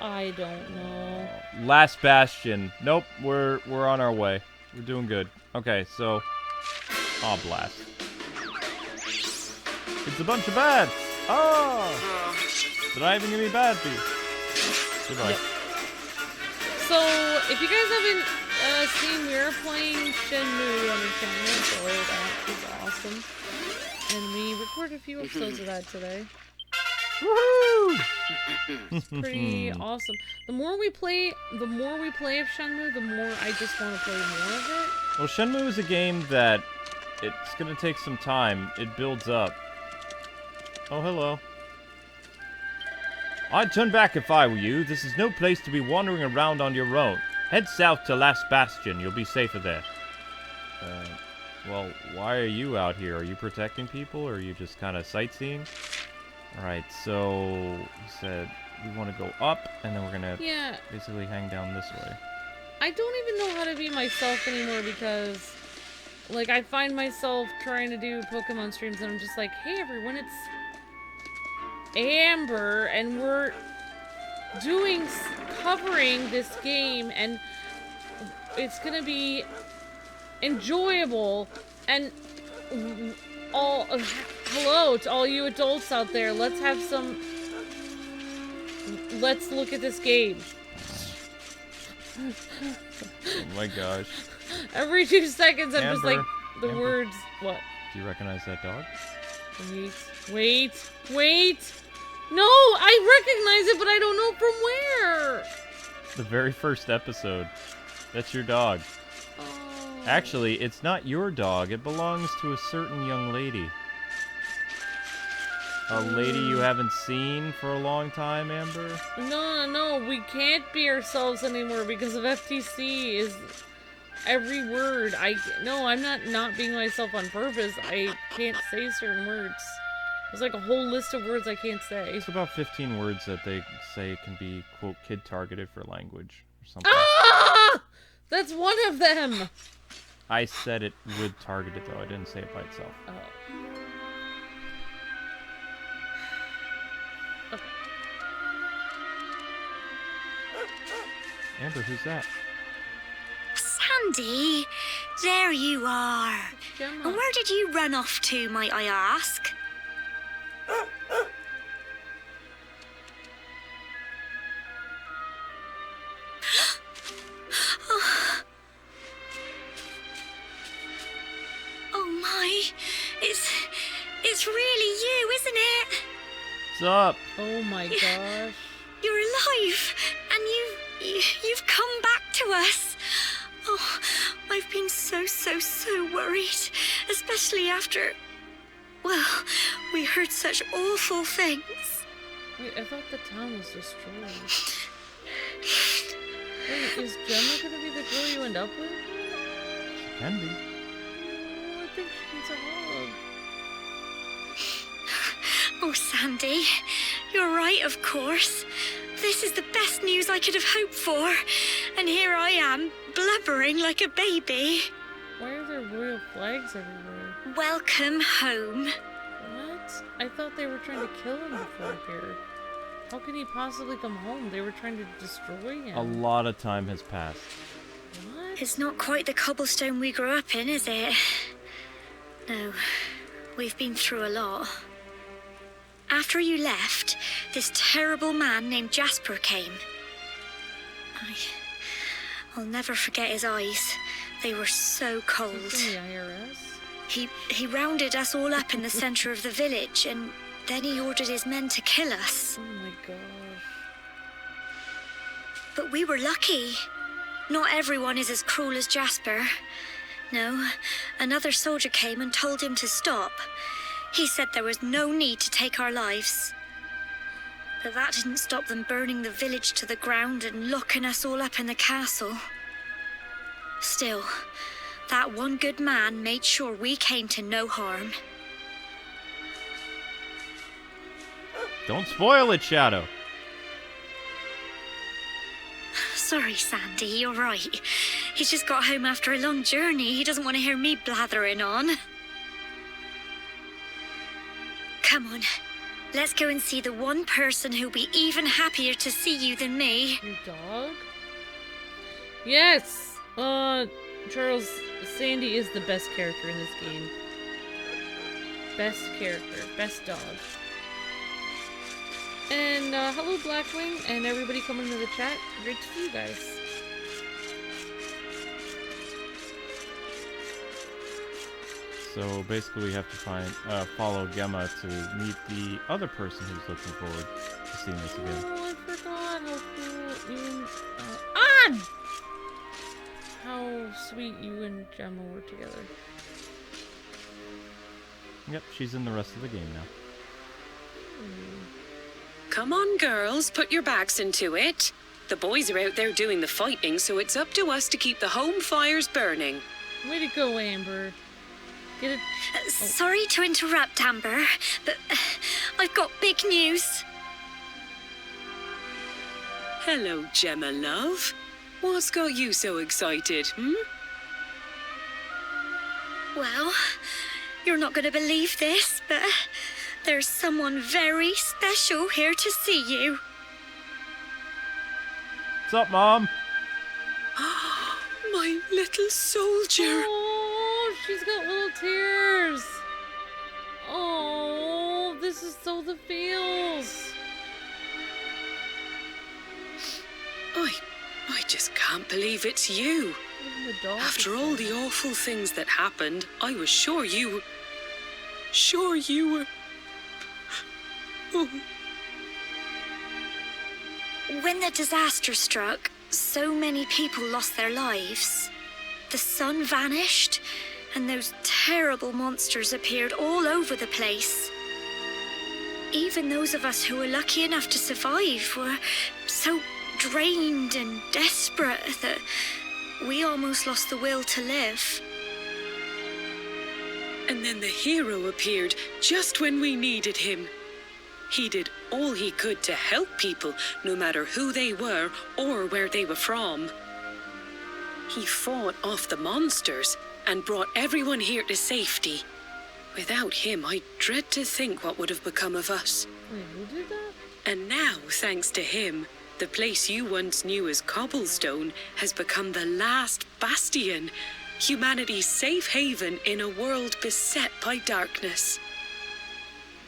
I don't know. Last Bastion. Nope, we're on our way. We're doing good. Okay, so... Aw, blast. It's a bunch of bats! Oh! Did I even give me bad feet? Goodbye. Yep. So, if you guys haven't seen, we're playing Shenmue on the channel, so that is awesome. And we recorded a few episodes of that today. Woohoo! It's pretty awesome. The more we play of Shenmue, the more I just want to play more of it. Well, Shenmue is a game that it's gonna take some time. It builds up. Oh, hello. I'd turn back if I were you. This is no place to be wandering around on your own. Head south to Last Bastion. You'll be safer there. Well, why are you out here? Are you protecting people, or are you just kind of sightseeing? Alright, so you said we want to go up, and then we're gonna basically hang down this way. I don't even know how to be myself anymore because, like, I find myself trying to do Pokemon streams, and I'm just like, hey everyone, it's Amber, and we're covering this game, and it's gonna be enjoyable, and hello to all you adults out there. Let's look at this game. Oh my gosh. Every 2 seconds, I'm Amber. just like, the Amber? words. What? Do you recognize that dog? Wait. No, I recognize it, but I don't know from where. The very first episode. That's your dog. Oh. Actually, it's not your dog. It belongs to a certain young lady. A lady you haven't seen for a long time, Amber? No, we can't be ourselves anymore because of FTC is every word. I'm not being myself on purpose. I can't say certain words. There's like a whole list of words I can't say. It's about 15 words that they say can be, quote, kid-targeted for language or something. Ah! That's one of them! I said it with targeted, though. I didn't say it by itself. Oh. Okay. Amber, who's that? Sandy, there you are. Gemma. And where did you run off to, might I ask? Oh my, it's really you, isn't it? What's up? Oh my gosh. You're alive, and you've come back to us. Oh, I've been so worried, especially after, well, we heard such awful things. Wait, I thought the town was destroyed. Wait, is Gemma gonna be the girl you end up with? She can be. Oh, I think she needs a hug. Oh, Sandy, you're right, of course. This is the best news I could have hoped for. And here I am, blubbering like a baby. Why are there royal flags everywhere? Welcome home. What? I thought they were trying to kill him before here. How can he possibly come home? They were trying to destroy him. A lot of time has passed. What? It's not quite the cobblestone we grew up in, is it? No, we've been through a lot. After you left, this terrible man named Jasper came. I'll never forget his eyes. They were so cold. From the IRS? He rounded us all up in the center of the village, and then he ordered his men to kill us. Oh my gosh. But we were lucky. Not everyone is as cruel as Jasper. No, another soldier came and told him to stop. He said there was no need to take our lives. But that didn't stop them burning the village to the ground and locking us all up in the castle. Still, that one good man made sure we came to no harm. Don't spoil it, Shadow. Sorry, Sandy, you're right. He's just got home after a long journey. He doesn't want to hear me blathering on. Come on, let's go and see the one person who'll be even happier to see you than me. Your dog? Yes! Charles, Sandy is the best character in this game. Best character, best dog. And, hello Blackwing, and everybody coming into the chat. Great to see you guys. So basically we have to follow Gemma to meet the other person who's looking forward to seeing this again. Oh, I forgot how cool you and, how sweet you and Gemma were together. Yep, she's in the rest of the game now. Come on, girls, put your backs into it. The boys are out there doing the fighting, so it's up to us to keep the home fires burning. Way to go, Amber. Get it? Sorry to interrupt, Amber, but I've got big news. Hello, Gemma, love. What's got you so excited, Well, you're not going to believe this, but there's someone very special here to see you. What's up, Mom? My little soldier. Oh, she's got little tears. Oh, this is so the feels. I just can't believe it's you. Even the dog. After all the awful things that happened, I was sure you were... Oh. When the disaster struck, so many people lost their lives. The sun vanished, and those terrible monsters appeared all over the place. Even those of us who were lucky enough to survive were so drained and desperate that we almost lost the will to live. And then the hero appeared just when we needed him. He did all he could to help people, no matter who they were or where they were from. He fought off the monsters and brought everyone here to safety. Without him, I dread to think what would have become of us. Wait, who did that? And now, thanks to him, the place you once knew as Cobblestone has become the last Bastion, humanity's safe haven in a world beset by darkness.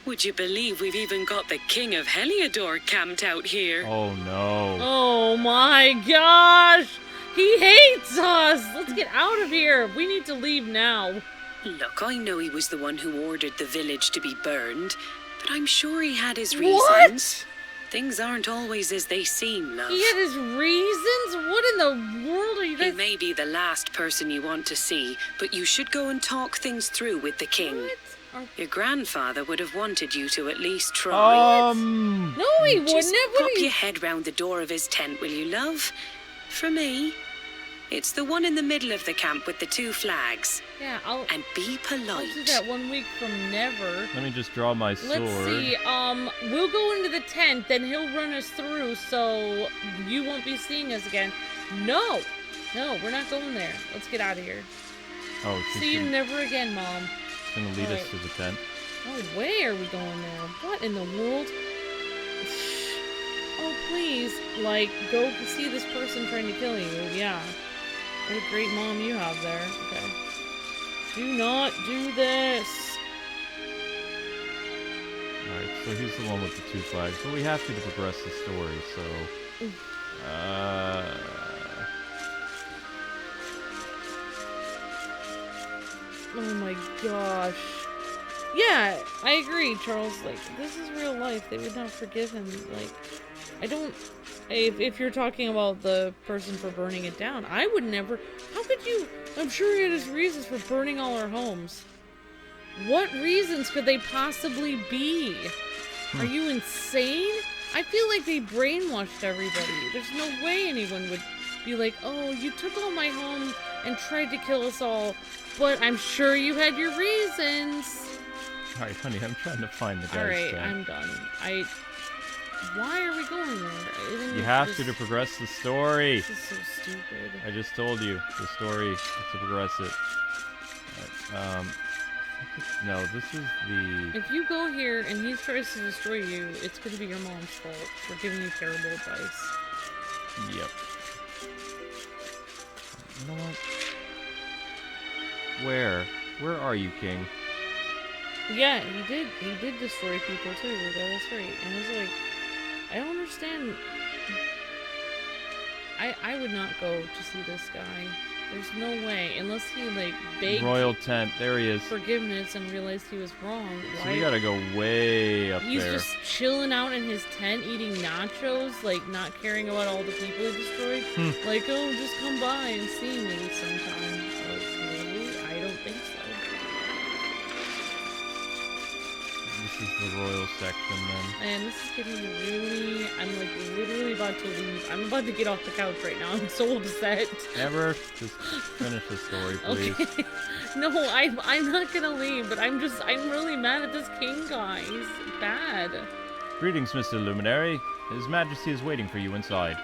Would you believe we've even got the King of Heliodor camped out here? Oh no. Oh my gosh! He hates us! Let's get out of here! We need to leave now. Look, I know he was the one who ordered the village to be burned, but I'm sure he had his reasons. What? Things aren't always as they seem, love. He had his reasons? What in the world are you guys... He may be the last person you want to see, but you should go and talk things through with the king. What? Your grandfather would have wanted you to at least try. No, he wouldn't Just have. pop your head round the door of his tent, will you, love? For me. It's the one in the middle of the camp with the 2 flags. Yeah, And be polite. I'll do that 1 week from never. Let me just draw my sword. Let's see, we'll go into the tent, then he'll run us through, so you won't be seeing us again. No, we're not going there. Let's get out of here. Oh, See you never again, Mom. It's gonna lead us to the tent. Oh, where are we going now? What in the world? Oh, please, like, go see this person trying to kill you. Yeah. What a great mom you have there. Okay. Do not do this. Alright, so he's the one with the 2 flags. But we have to progress the story, so... Oh my gosh. Yeah, I agree, Charles. Like, this is real life. They would not forgive him. Like, I don't... If you're talking about the person for burning it down, I would never... How could you... I'm sure he had his reasons for burning all our homes. What reasons could they possibly be? Are you insane? I feel like they brainwashed everybody. There's no way anyone would be like, oh, you took all my home and tried to kill us all, but I'm sure you had your reasons. Alright, honey, I'm trying to find the guy's Alright, tent. I'm done. Why are we going there? You have to progress the story. This is so stupid. I just told you the story is to progress it. No, this is the... If you go here and he tries to destroy you, it's going to be your mom's fault for giving you terrible advice. Yep. You know what? Where are you, King? Yeah, he did destroy people too, Rico, that's right. And it's like, I don't understand. I would not go to see this guy. There's no way, unless he like begged Royal tent, there he is. forgiveness and realized he was wrong. So we gotta go way up He's there. just chilling out in his tent eating nachos, like not caring about all the people he destroyed. Like, oh, just come by and see me sometime. Okay, I don't think so. This is the royal section then. Man, this is getting really... I'm like literally about to leave. I'm about to get off the couch right now. I'm so upset. Never. Just finish the story, please. Okay. No, I'm not gonna leave, but I'm really mad at this king guy. He's bad. Greetings, Mr. Luminary. His Majesty is waiting for you inside.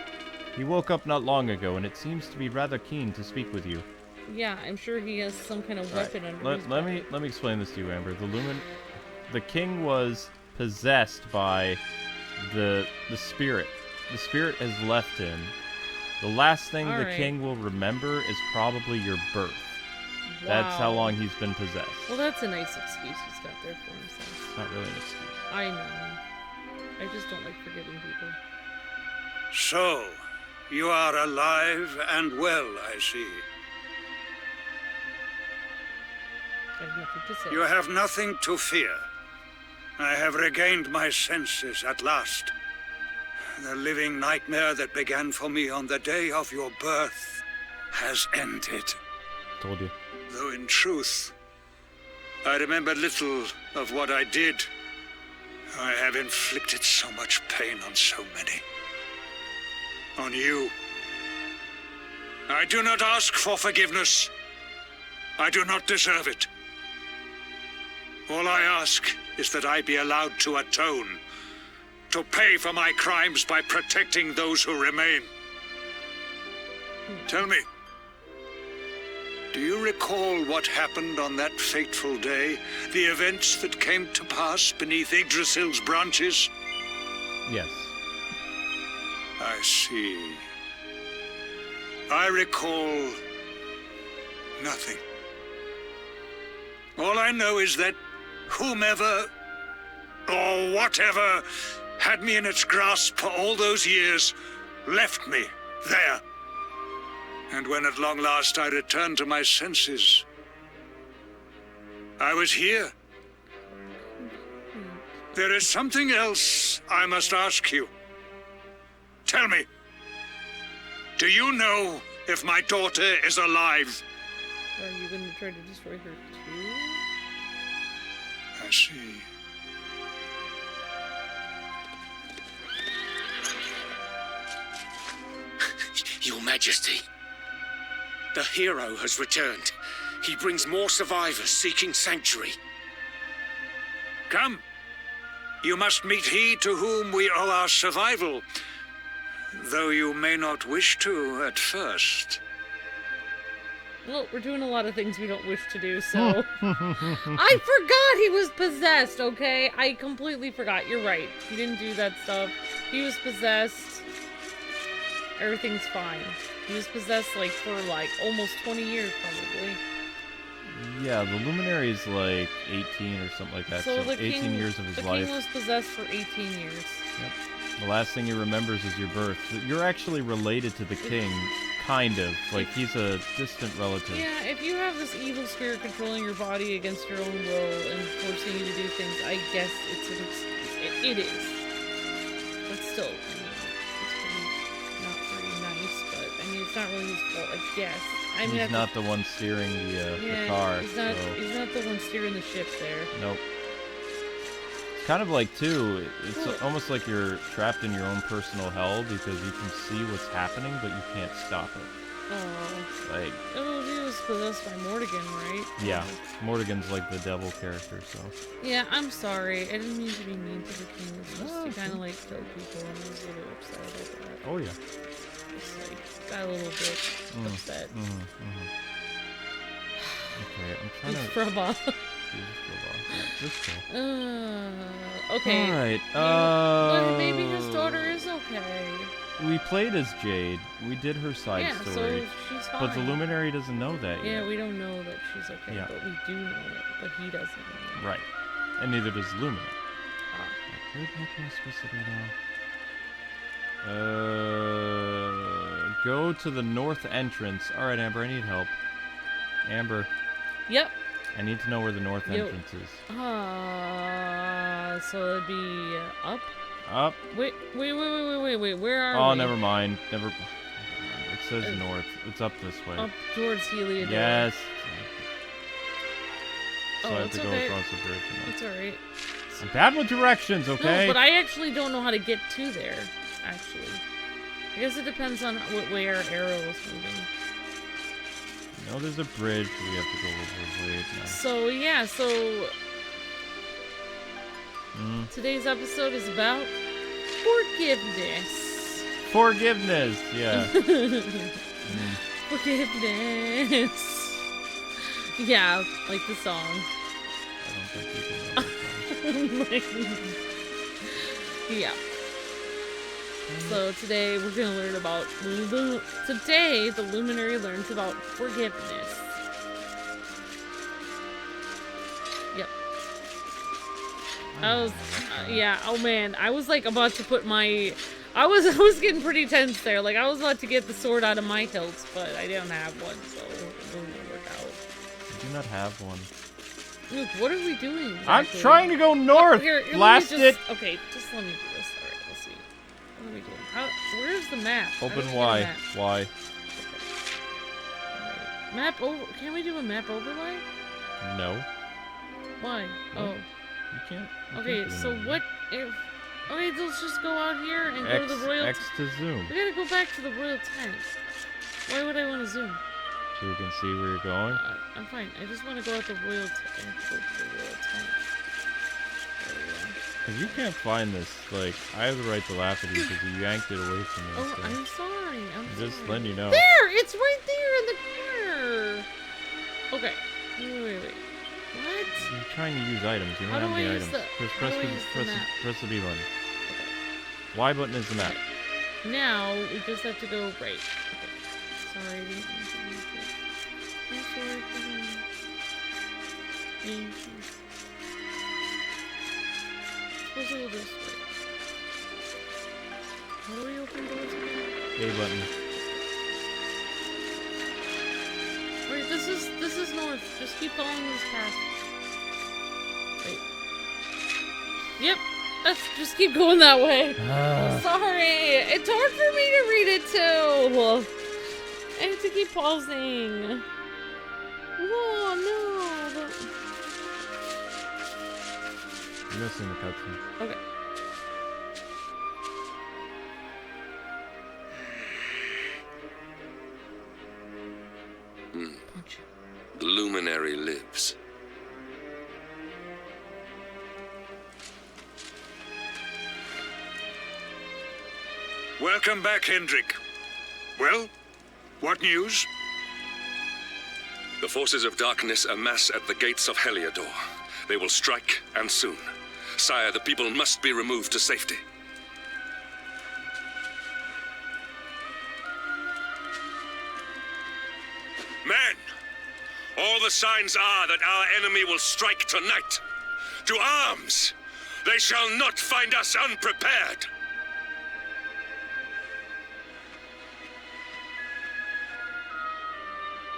He woke up not long ago, and it seems to be rather keen to speak with you. Yeah, I'm sure he has some kind of weapon under his Let me explain this to you, Amber. The king was possessed by the spirit. The spirit has left him. The last thing the king will remember is probably your birth. Wow. That's how long he's been possessed. Well, that's a nice excuse he's got there for himself. It's not really an excuse. I know. I just don't like forgiving people. So, you are alive and well, I see. I have nothing to say. You have nothing to fear. I have regained my senses at last. The living nightmare that began for me on the day of your birth has ended. Told you. Though in truth, I remember little of what I did. I have inflicted so much pain on so many. On you. I do not ask for forgiveness. I do not deserve it. All I ask is that I be allowed to atone, to pay for my crimes by protecting those who remain. Tell me, do you recall what happened on that fateful day? The events that came to pass beneath Yggdrasil's branches? Yes. I see. I recall nothing. All I know is that whomever or whatever had me in its grasp for all those years left me there. And when at long last I returned to my senses, I was here. There is something else I must ask you. Tell me, do you know if my daughter is alive? Are you going to try to destroy her too? I see. Your Majesty, the hero has returned. He brings more survivors seeking sanctuary. Come. You must meet he to whom we owe our survival, though you may not wish to at first. Well, we're doing a lot of things we don't wish to do, so... I forgot he was possessed, okay? I completely forgot. You're right. He didn't do that stuff. He was possessed. Everything's fine. He was possessed, like, for, like, almost 20 years, probably. Yeah, the Luminary is, like, 18 or something like that. So the 18 king, years of his the life. king was possessed for 18 years. Yep. The last thing he remembers is your birth. You're actually related to the king, kind of. Like, he's a distant relative. Yeah, if you have this evil spirit controlling your body against your own will and forcing you to do things, I guess it's an excuse. It is. But still, I mean, it's pretty not very nice, but, I mean, it's not really his fault, I guess. I mean, he's not the one steering the car. He's not the one steering the ship there. Nope. It's kind of like, too, it's almost like you're trapped in your own personal hell because you can see what's happening, but you can't stop it. Oh. Like... Oh, he was possessed by Mortigan, right? Yeah. Mortigan's like the devil character, so... Yeah, I'm sorry. I didn't mean to be mean to the king. It's just he kind of, like, killed people, and I was a little upset about that. Oh, yeah. Just, like, got a little bit upset. Okay, I'm trying It's to... Fraba. Okay. Alright, but maybe his daughter is okay. We played as Jade. We did her side story. So she's fine. But the Luminary doesn't know that yet. Yeah, we don't know that she's okay, Yeah. but we do know it. But he doesn't know. Right. And neither does Luminary. Ah. What am I supposed to do now? Go to the north entrance. Alright, Amber, I need help. Amber. Yep. I need to know where the north entrance is. So it'd be up? Up. Wait, where are we? Oh, never mind. Never. It says north. It's up this way. Up towards Heliodor. Yes. So Oh, I have to go okay. across the bridge. It's alright. I'm bad with directions, okay? No, but I actually don't know how to get to there, actually. I guess it depends on what way our arrow is moving. No, there's a bridge we have to go over. Wait, no. So, yeah, today's episode is about forgiveness. Forgiveness, yeah. Forgiveness. Yeah, like the song. I don't think you can know the song. Yeah. So today we're gonna learn about today the Luminary learns about forgiveness. Yep. I was yeah, oh man, I was like about to put my I was getting pretty tense there. Like I was about to get the sword out of my hilt, but I didn't have one, so it didn't work out. I do not have one. Luke, what are we doing exactly? I'm trying to go north. Here, Blast it. Okay, just let me do this. Alright, let's see. What are we doing? Where's the map? Open Y. Y. Right. Map over. Can we do a map overlay? No. Why? What? Oh. You can't. Okay, so what if... Okay, let's just go out here and go to the royal... X to zoom. We gotta go back to the royal tent. Why would I want to zoom? So you can see where you're going. I'm fine. I just want to go at the royal tent. Go to the royal tent. There we go. Cause you can't find this. Like, I have the right to laugh at you because you yanked it away from me. Oh, so I'm sorry. I'm just sorry. letting you know. There! It's right there in the corner! Okay. Wait. What? You're trying to use items. You don't have any items. Just press the B button. Okay. Y button is the map. Now, we just have to go right. Okay. Sorry. I'm sorry for that. Thank you. Supposed to go this way. How do we open doors again? A button. Wait, this is north. Just keep following this path. Wait. Yep. Just keep going that way. I'm sorry. It's hard for me to read it too. I have to keep pausing. Oh no. You're missing the cutscene. Okay. Punch. The Luminary lives. Welcome back, Hendrik. Well, what news? The forces of darkness amass at the gates of Heliodor. They will strike, and soon. Sire, the people must be removed to safety. Men! All the signs are that our enemy will strike tonight. To arms! They shall not find us unprepared!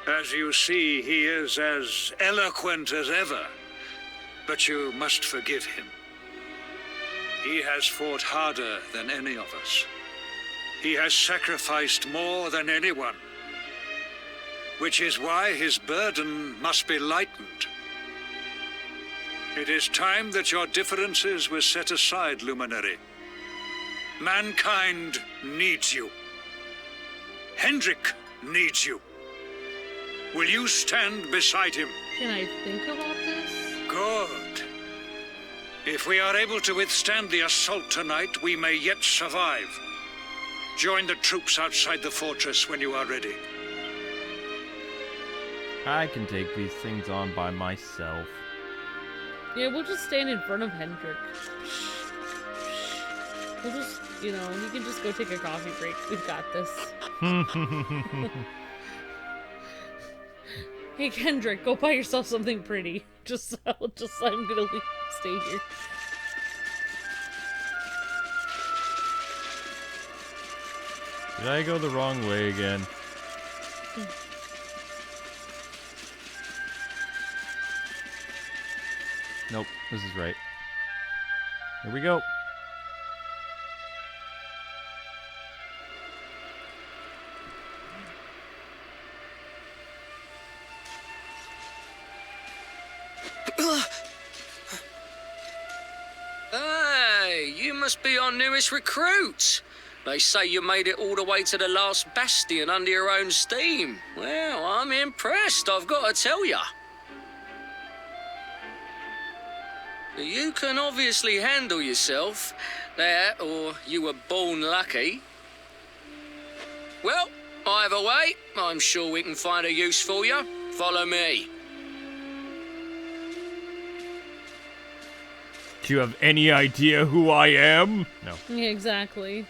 As you see, he is as eloquent as ever. But you must forgive him. He has fought harder than any of us. He has sacrificed more than anyone. Which is why his burden must be lightened. It is time that your differences were set aside, Luminary. Mankind needs you. Hendrik needs you. Will you stand beside him? Can I think about this? Good. If we are able to withstand the assault tonight, we may yet survive. Join the troops outside the fortress when you are ready. I can take these things on by myself. Yeah, we'll just stand in front of Hendrik. We'll just, you know, he can just go take a coffee break. We've got this. Hey, Hendrik, go buy yourself something pretty. I'm gonna stay here. Did I go the wrong way again? Nope, this is right. Here we go. Hey, you must be our newest recruit. They say you made it all the way to the last Bastion under your own steam. Well, I'm impressed, I've got to tell ya. You can obviously handle yourself. That, or you were born lucky. Well, either way, I'm sure we can find a use for you. Follow me. Do you have any idea who I am? No. Yeah, exactly.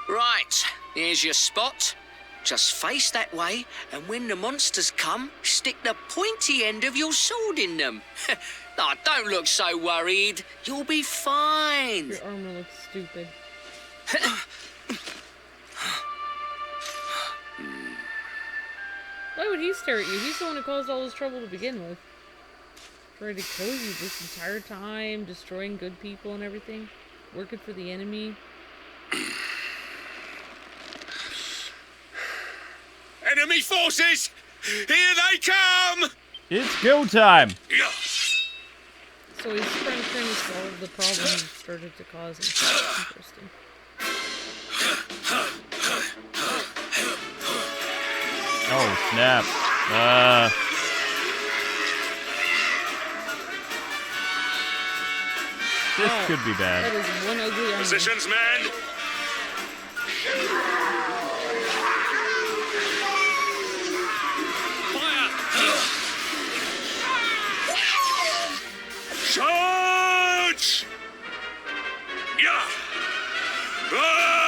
Right, here's your spot. Just face that way, and when the monsters come, stick the pointy end of your sword in them. Oh, don't look so worried. You'll be fine. Your armor looks stupid. Why would he stare at you? He's the one who caused all this trouble to begin with. Trying to kill you this entire time, destroying good people and everything. Working for the enemy. Enemy forces! Here they come! It's go time! Yeah. So he's trying to solve the problem he started to cause himself. Interesting. Oh, snap. This could be bad. That is one ugly arm. Positions, man! Charge! Yeah! Ah!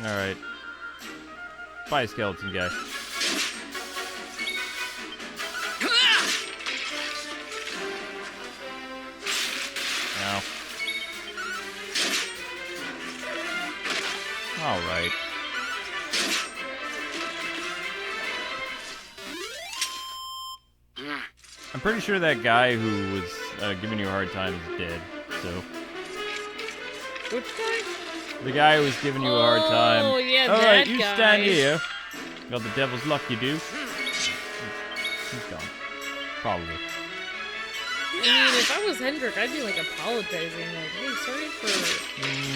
Alright. Bye, skeleton guy. Ow. Alright. I'm pretty sure that guy who was giving you a hard time is dead, so... Which guy? The guy who was giving you a hard time. Oh, yeah, All that right, you guy. stand here. Got the devil's luck, you do. He's gone. Probably. I mean, if I was Hendrik, I'd be like apologizing, like, hey, sorry for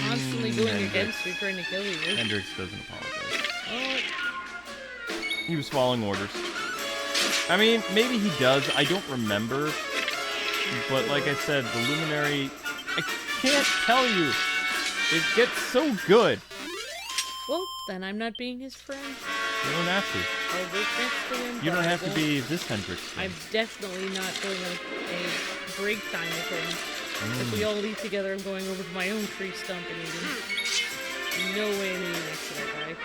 constantly going against you, trying to kill you. Hendrix doesn't apologize. Oh. He was following orders. I mean, maybe he does. I don't remember. But like I said, the Luminary, I can't tell you. It gets so good. Well, then I'm not being his friend. You don't have to. I'll work next to him. You but don't I have to won't- be this Hendrix. I'm definitely not going on a break time with him. If we all eat together, I'm going over to my own tree stump and eating. No way I'm eating next to that guy.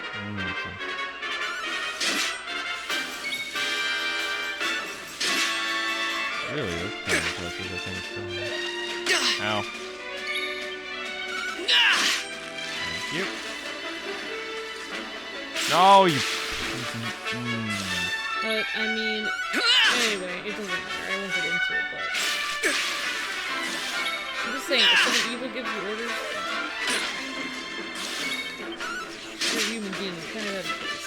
Really, that's kind of impressive. I think it's still. Ow. Thank you. No, you. But, I mean, anyway, it doesn't matter. I won't get into it, but... I'm just saying, if someone evil gives you orders, you're a human being, you kind of have a choice.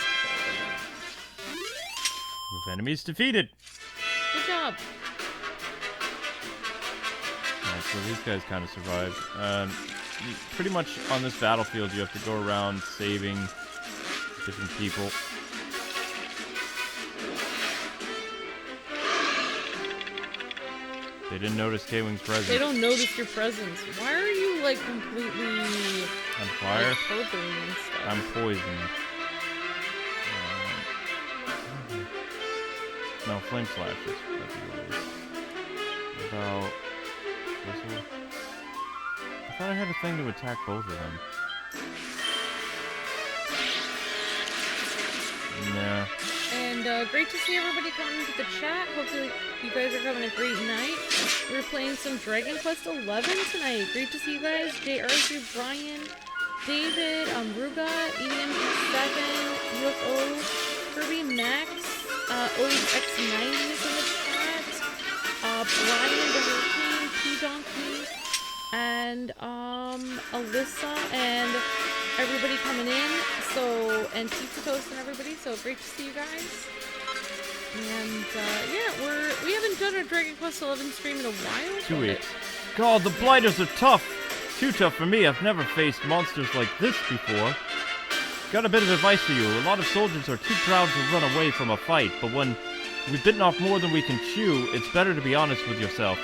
With enemies defeated. Good job. Alright, so these guys kind of survived. Pretty much on this battlefield, you have to go around saving different people. They didn't notice Kwing's presence. They don't notice your presence. Why are you, like, completely... On fire? Like, purpley and stuff? I'm poisoned. No, flame slashes. What about this one? I thought I had a thing to attack both of them. Nah. And great to see everybody coming into the chat. Hopefully you guys are having a great night. We're playing some Dragon Quest XI tonight. Great to see you guys. J. Arthur, Brian, David, Ruga, EDM7, UFO, Kirby, Max, OXX90 is in the chat, Brian the Hurricane, P-Donkey, and Alyssa, and everybody coming in, so, and Pizza Toast and everybody, so great to see you guys. And, yeah, we haven't done a Dragon Quest XI stream in a while. 2 weeks. God, the Blighters are tough! Too tough for me, I've never faced monsters like this before. Got a bit of advice for you. A lot of soldiers are too proud to run away from a fight, but when we've bitten off more than we can chew, it's better to be honest with yourself.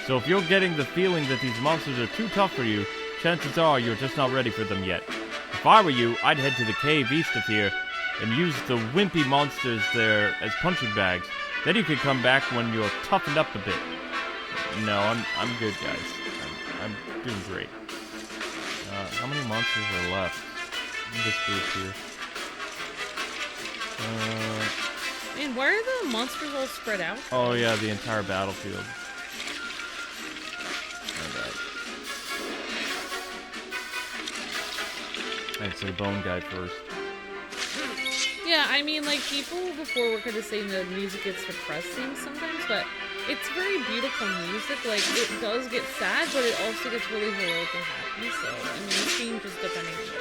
So if you're getting the feeling that these monsters are too tough for you, chances are you're just not ready for them yet. If I were you, I'd head to the cave east of here and use the wimpy monsters there as punching bags. Then you could come back when you're toughened up a bit. No, I'm good, guys. I'm doing great. How many monsters are left? This group here. Man, why are the monsters all spread out? Oh yeah, the entire battlefield. Alright, so the bone guy first. Yeah, I mean, like, people before were kind of saying the music gets depressing sometimes, but it's very beautiful music. Like, it does get sad, but it also gets really heroic and happy, so, I mean, it changes depending on it.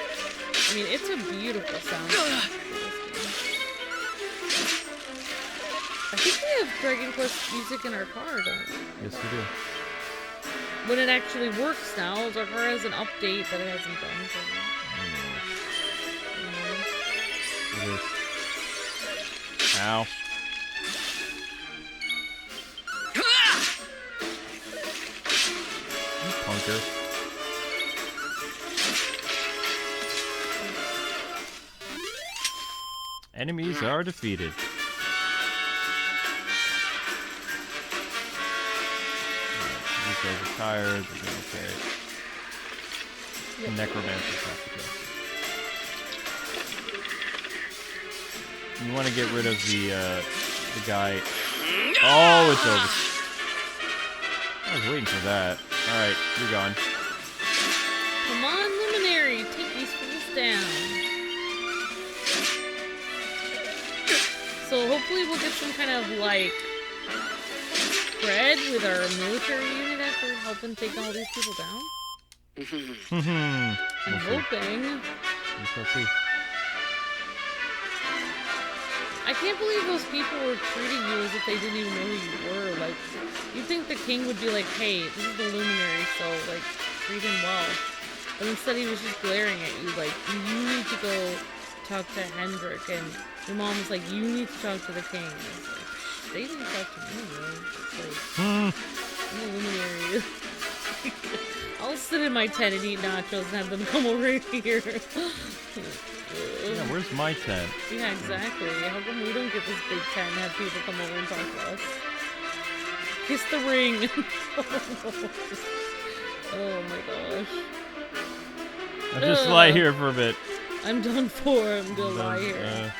I mean, it's a beautiful sound. I think we have Dragon Quest music in our car, don't we? Yes, we do. When it actually works now, our car has an update that it hasn't done. So. Ow. You punker. Enemies are defeated. These guys are tired. They're doing okay. The necromancers have to go. You want to get rid of the guy. Oh, it's over. I was waiting for that. Alright, you're gone. Come on, Luminary, take these fools down. So hopefully we'll get some kind of, like, spread with our military unit after helping take all these people down. I'm hoping. We shall see. I can't believe those people were treating you as if they didn't even know who you were. Like, you'd think the king would be like, hey, this is the Luminary, so, like, treat him well. But instead he was just glaring at you, like, you need to go talk to Hendrik, and your mom was like, you need to talk to the king. And I was like, they didn't talk to me, right? Like, I'm a Luminary. I'll sit in my tent and eat nachos and have them come over here. Yeah, where's my tent? Yeah, exactly. How come we don't get this big tent and have people come over and talk to us? Kiss the ring! Oh my gosh. I'll just lie here for a bit. I'm done for. I'm gonna lie here.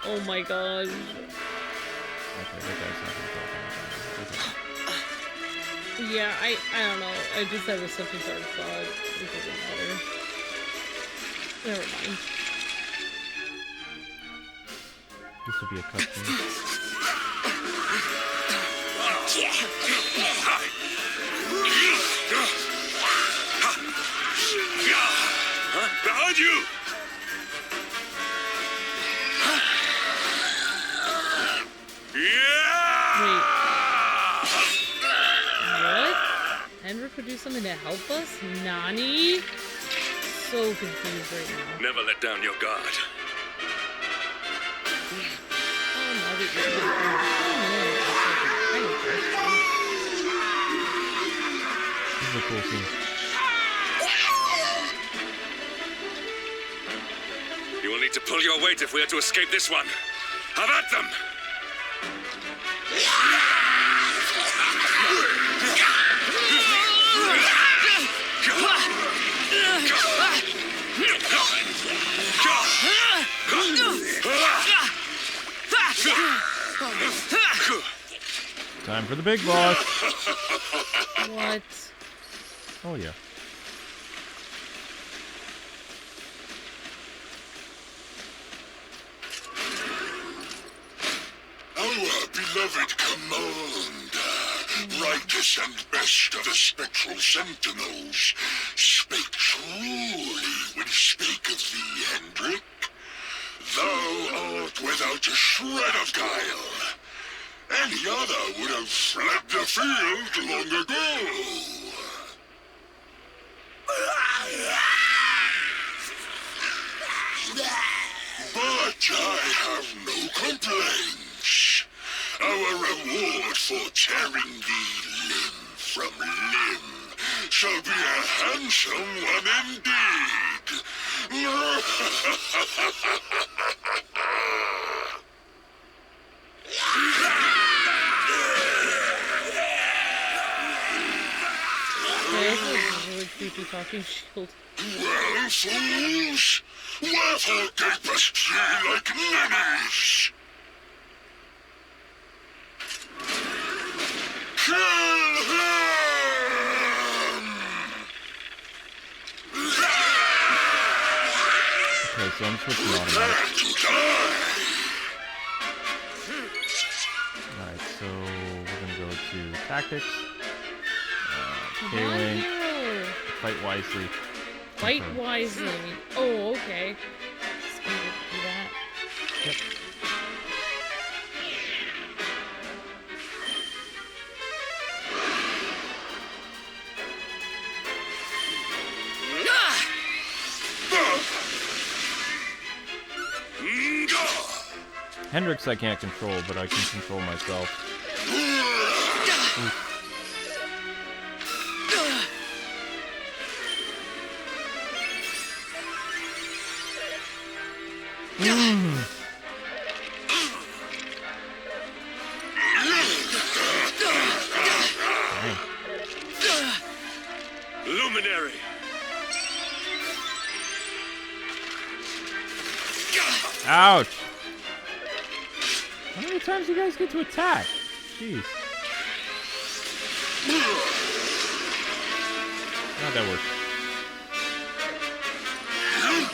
Oh my gosh. Okay, that guy's not gonna talk anything. Yeah, I don't know. I just had a such a dark thought. It doesn't matter. Never mind. This would be a cutscene. Behind you! Wait. What? Hendrik would do something to help us? Nani? So confused right now. Never let down your guard. Oh, now that you're This is a cool scene. You will need to pull your weight if we are to escape this one. Have at them! Time for the big boss. What? Oh yeah. Our beloved commander, brightest and best of the spectral sentinels, spake truly when spake of thee, Hendrik. Thou art without a shred of guile. Any other would have fled the field long ago. But I have no complaints. Our reward for tearing thee limb from limb shall be a handsome one indeed. This is a really creepy talking shield. Well, fools, wherefore gapest ye like ninnies? Kill him! Okay, so I'm switching automatic. To die! Alright, so we're gonna go to tactics. Come on, K-Wing. hero. Fight wisely. Fight Okay. wisely. Oh, okay. Just gonna do that. Yep. Hendrix I can't control, but I can control myself. Oof. Luminary. Ouch! How many times do you guys get to attack? Jeez. How'd that work? No.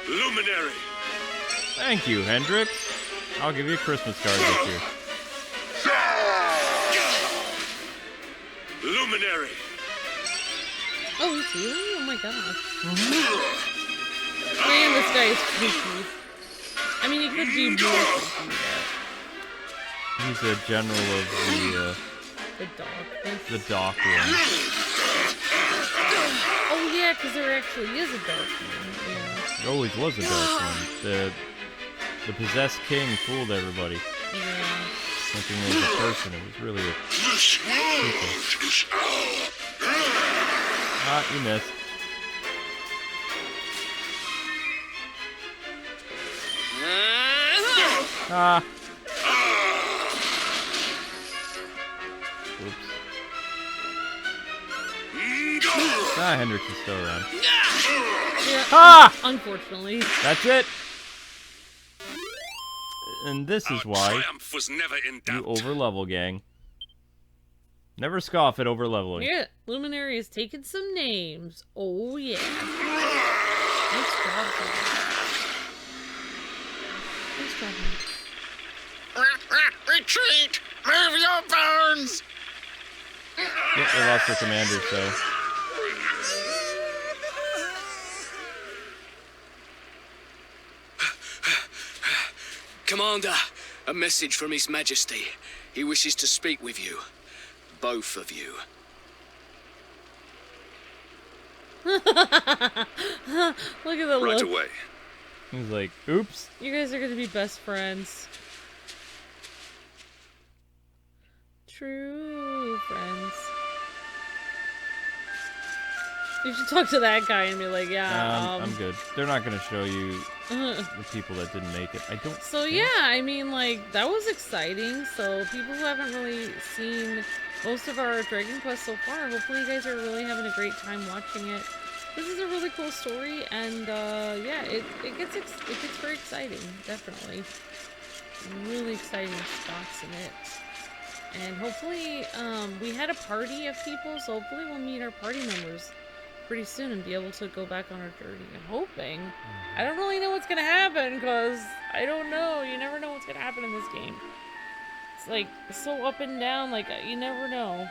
Luminary. Thank you, Hendrix. I'll give you a Christmas card this year. Luminary. Oh, he's healing? Oh my gosh. Man, this guy is creepy. I mean, he could be more creepy, but He's a general of the dog. the dock one. Oh yeah, because there actually is a dark one. Yeah. There always was a dark one. The possessed king fooled everybody, Yeah. thinking it was a person. It was really a This world is our. Ah, you missed. Ah. Oops. Ah, Hendrix is still around. Yeah. Ah! Unfortunately. That's it. And this is Our why triumph was never in you doubt. overlevel, gang. Never scoff at overleveling. Yeah, Luminary has taken some names. Oh yeah. Nice job, guys. Nice job, man. Retreat! Move your bones! Yep, they lost their commander, so. Commander, a message from His Majesty. He wishes to speak with you. Both of you. Look at the Right look. away. He's like, oops. You guys are gonna be best friends. True friends. You should talk to that guy and be like, yeah, I'm good. They're not gonna show you the people that didn't make it. I don't. So think. yeah, I mean, like, that was exciting. So people who haven't really seen most of our Dragon Quest so far, hopefully you guys are really having a great time watching it. This is a really cool story, and yeah, it gets very exciting, definitely. Really exciting spots in it. And hopefully, we had a party of people, so hopefully we'll meet our party members pretty soon and be able to go back on our journey. I'm hoping. I don't really know what's gonna happen, because I don't know. You never know what's gonna happen in this game. It's like so up and down, like you never know.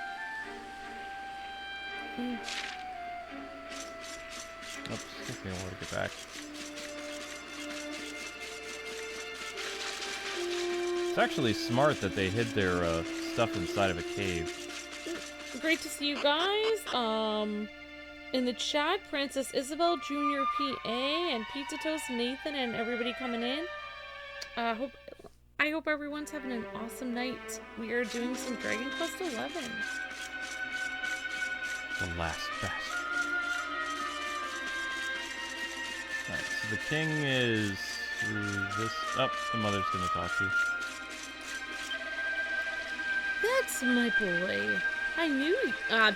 Oops, okay, I want to get back. It's actually smart that they hid their stuff inside of a cave. Great to see you guys. In the chat, Princess Isabel Jr. PA and Pizza Toast Nathan and everybody coming in. I hope everyone's having an awesome night. We are doing some Dragon Quest XI. The last Bastion. the king is this. Oh, the mother's gonna talk to you. That's my boy. I knew. I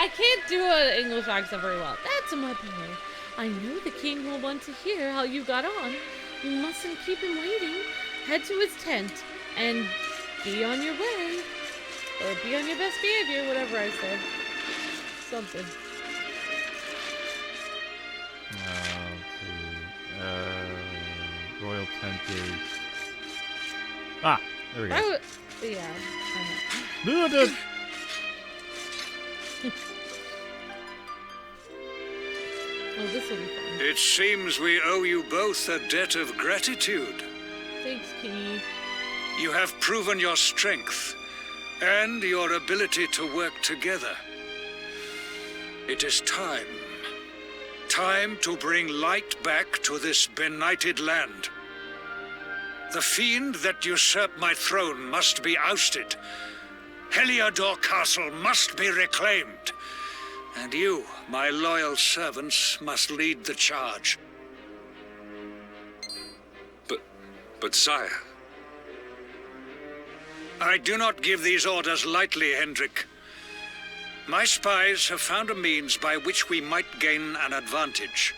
can't do an English accent very well. That's my boy. I know the king will want to hear how you got on. You mustn't keep him waiting. Head to his tent and be on your way. Or be on your best behavior, whatever I said. Something. Let's see. Royal tent is... Ah, there we go. Yeah. Oh, this will be fun. It seems we owe you both a debt of gratitude. Thanks, Kingy. You have proven your strength and your ability to work together. It is time. Time to bring light back to this benighted land. The fiend that usurped my throne must be ousted. Heliodor Castle must be reclaimed. And you, my loyal servants, must lead the charge. But sire... I do not give these orders lightly, Hendrik. My spies have found a means by which we might gain an advantage.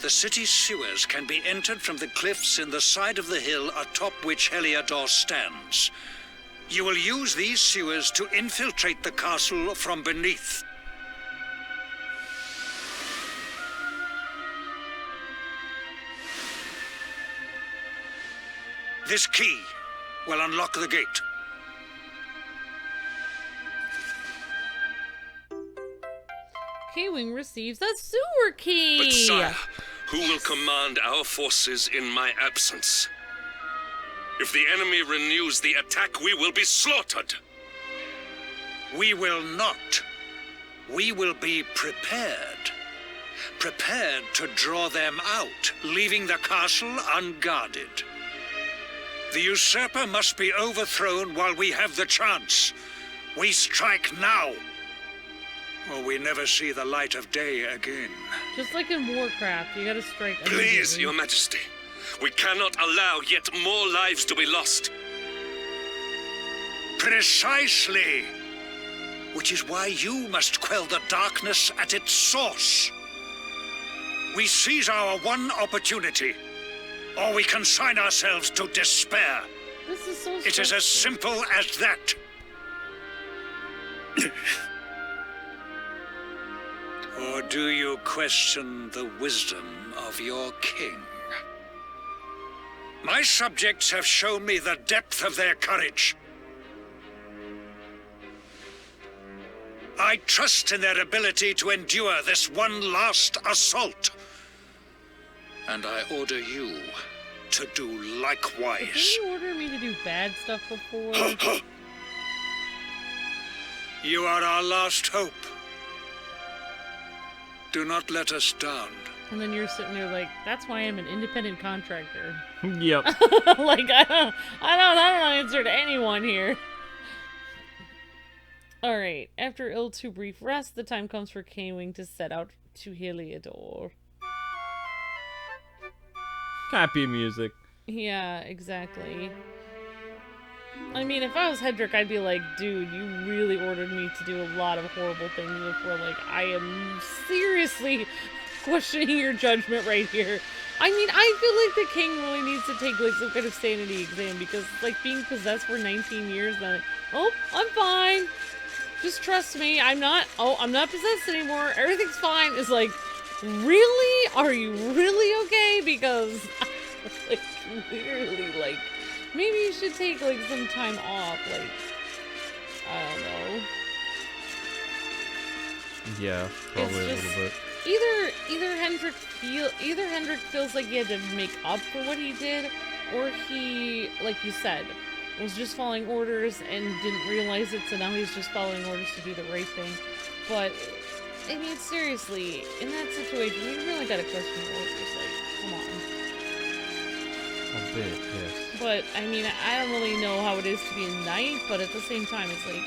The city's sewers can be entered from the cliffs in the side of the hill atop which Heliodor stands. You will use these sewers to infiltrate the castle from beneath. This key will unlock the gate. Kwing receives a sewer key! But sire, who will command our forces in my absence? If the enemy renews the attack, we will be slaughtered. We will not. We will be prepared. Prepared to draw them out, leaving the castle unguarded. The usurper must be overthrown while we have the chance. We strike now, or we never see the light of day again. Just like in Warcraft, you gotta strike Please, immediately. your majesty. We cannot allow yet more lives to be lost. Precisely. Which is why you must quell the darkness at its source. We seize our one opportunity, or we consign ourselves to despair. This is so It is as simple as that. Or do you question the wisdom of your king? My subjects have shown me the depth of their courage. I trust in their ability to endure this one last assault. And I order you to do likewise. Did you order me to do bad stuff before? You are our last hope. Do not let us down. And then you're sitting there like, that's why I'm an independent contractor. Yep. Like, I don't answer to anyone here. Alright, after too brief rest, the time comes for Kwing to set out to Heliodor. Happy music. Yeah, exactly. I mean, if I was Hedrick, I'd be like, dude, you really ordered me to do a lot of horrible things before. Like, I am seriously questioning your judgment right here. I mean, I feel like the king really needs to take, like, some kind of sanity exam, because, like, being possessed for 19 years, then, like, oh, I'm fine. Just trust me. I'm not possessed anymore. Everything's fine. It's like, really? Are you really okay? Because, like, literally, like, maybe you should take, like, some time off, like, I don't know. Yeah, probably a little bit. Either Hendrik feels like he had to make up for what he did, or he, like you said, was just following orders and didn't realize it, so now he's just following orders to do the right thing. But, I mean, seriously, in that situation, you really gotta question your orders, like, come on. A bit, yes. But, I mean, I don't really know how it is to be a knight, but at the same time, it's like,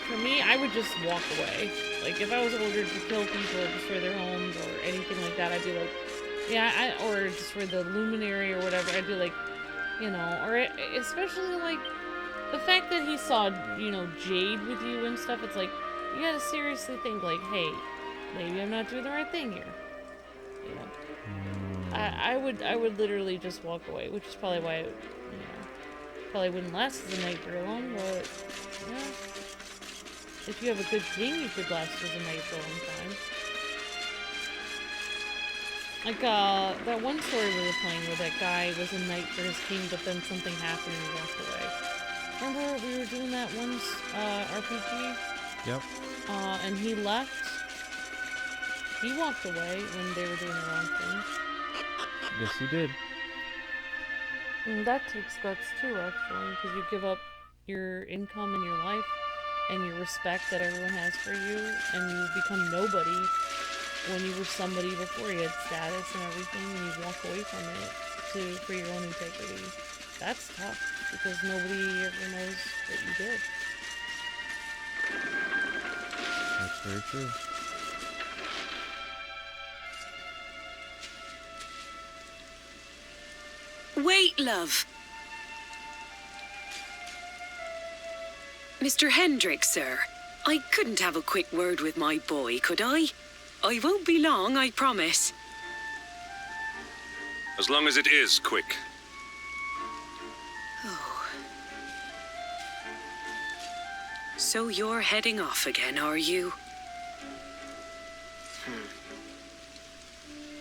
for me, I would just walk away. Like, if I was ordered to kill people or destroy their homes or anything like that, I'd be like, yeah, or destroy the Luminary or whatever, I'd be like, you know, or especially, like, the fact that he saw, you know, Jade with you and stuff, it's like, you gotta seriously think, like, hey, maybe I'm not doing the right thing here. You know? I would literally just walk away, which is probably why, you know, probably wouldn't last as a knight very long, but, yeah. If you have a good king, you could last as a knight for a long time. Like, that one story we were playing where that guy was a knight for his king, but then something happened and he walked away. Remember we were doing that once, RPG? Yep. And he left. He walked away when they were doing the wrong thing. Yes, he did. And that takes guts too, actually, because you give up your income and your life and your respect that everyone has for you, and you become nobody when you were somebody before. You had status and everything, and you walk away from it for your own integrity. That's tough, because nobody ever knows what you did. That's very true. Wait, love. Mr. Hendrick, sir. I couldn't have a quick word with my boy, could I? I won't be long, I promise. As long as it is quick. Oh. So you're heading off again, are you?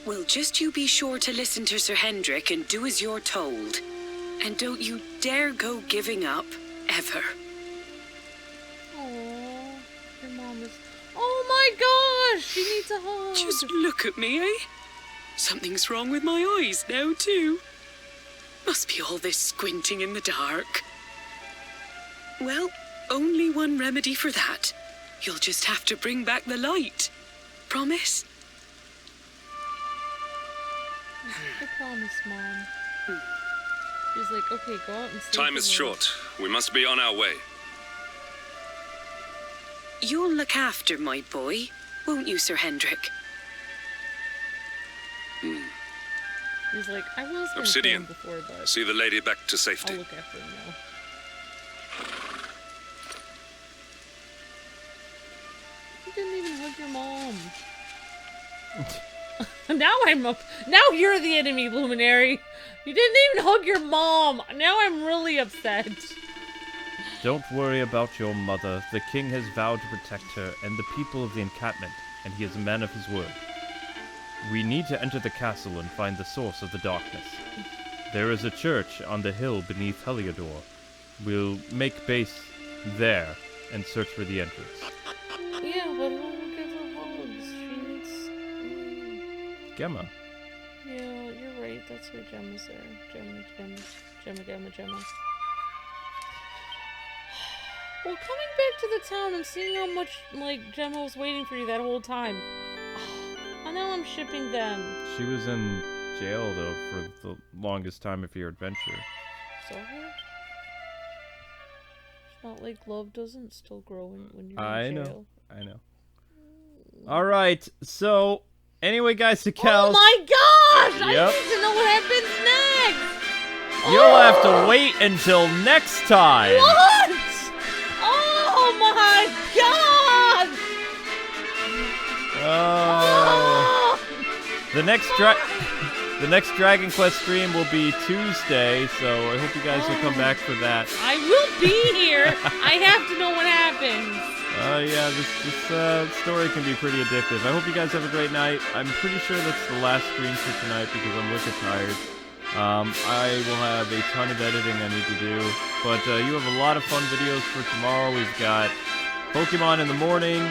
Well, just you be sure to listen to Sir Hendrick and do as you're told. And don't you dare go giving up, ever. Aww, your mom is... Oh my gosh! She needs a hug! Just look at me, eh? Something's wrong with my eyes now, too. Must be all this squinting in the dark. Well, only one remedy for that. You'll just have to bring back the light. Promise? I promise, Mom. She's like, okay, go out and save Time the is world. short. We must be on our way. You'll look after my boy, won't you, Sir Hendrick? He's like, I was going to Obsidian. him before, but See the lady back to I'll safety. look after him now. You didn't even hug your mom. Now you're the enemy, Luminary. You didn't even hug your mom. Now I'm really upset. Don't worry about your mother. The king has vowed to protect her and the people of the encampment, and he is a man of his word. We need to enter the castle and find the source of the darkness. There is a church on the hill beneath Heliodor. We'll make base there and search for the entrance. Yeah, but who will give her hugs? She needs... Gemma. Yeah, you're right. That's why Gemma's there. Gemma. Well, coming back to the town and seeing how much, like, Gemma was waiting for you that whole time. I know I'm shipping them. She was in jail, though, for the longest time of your adventure. So her? It's not like love doesn't still grow when you're in jail. I know. Alright, so, anyway, guys, to Kels. Oh my gosh! Yep. I need to know what happens next! You'll have to wait until next time! What? Oh my god! Oh. The next Dragon Quest stream will be Tuesday, so I hope you guys will come back for that. I will be here! I have to know what happens! Yeah, this story can be pretty addictive. I hope you guys have a great night. I'm pretty sure that's the last stream for tonight because I'm wicked tired. I will have a ton of editing I need to do, but you have a lot of fun videos for tomorrow. We've got Pokemon in the morning,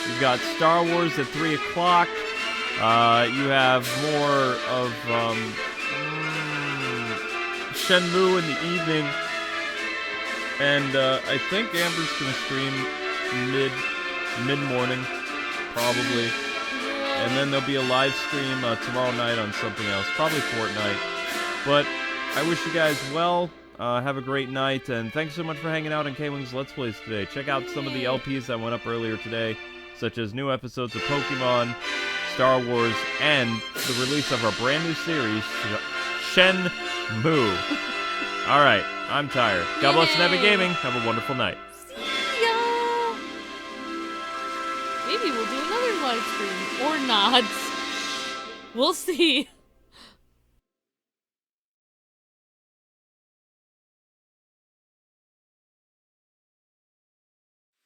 we've got Star Wars at 3 o'clock, you have more of Shenmue in the evening, and I think Amber's gonna stream mid-morning, probably, and then there'll be a live stream tomorrow night on something else, probably Fortnite. But I wish you guys well. Have a great night, and thanks so much for hanging out on Kwings Let's Plays today. Check out some of the LPs that went up earlier today, such as new episodes of Pokemon, Star Wars, and the release of our brand new series, Shenmue. Alright, I'm tired. God bless and happy gaming. Have a wonderful night. See ya! Maybe we'll do another live stream. Or not. We'll see.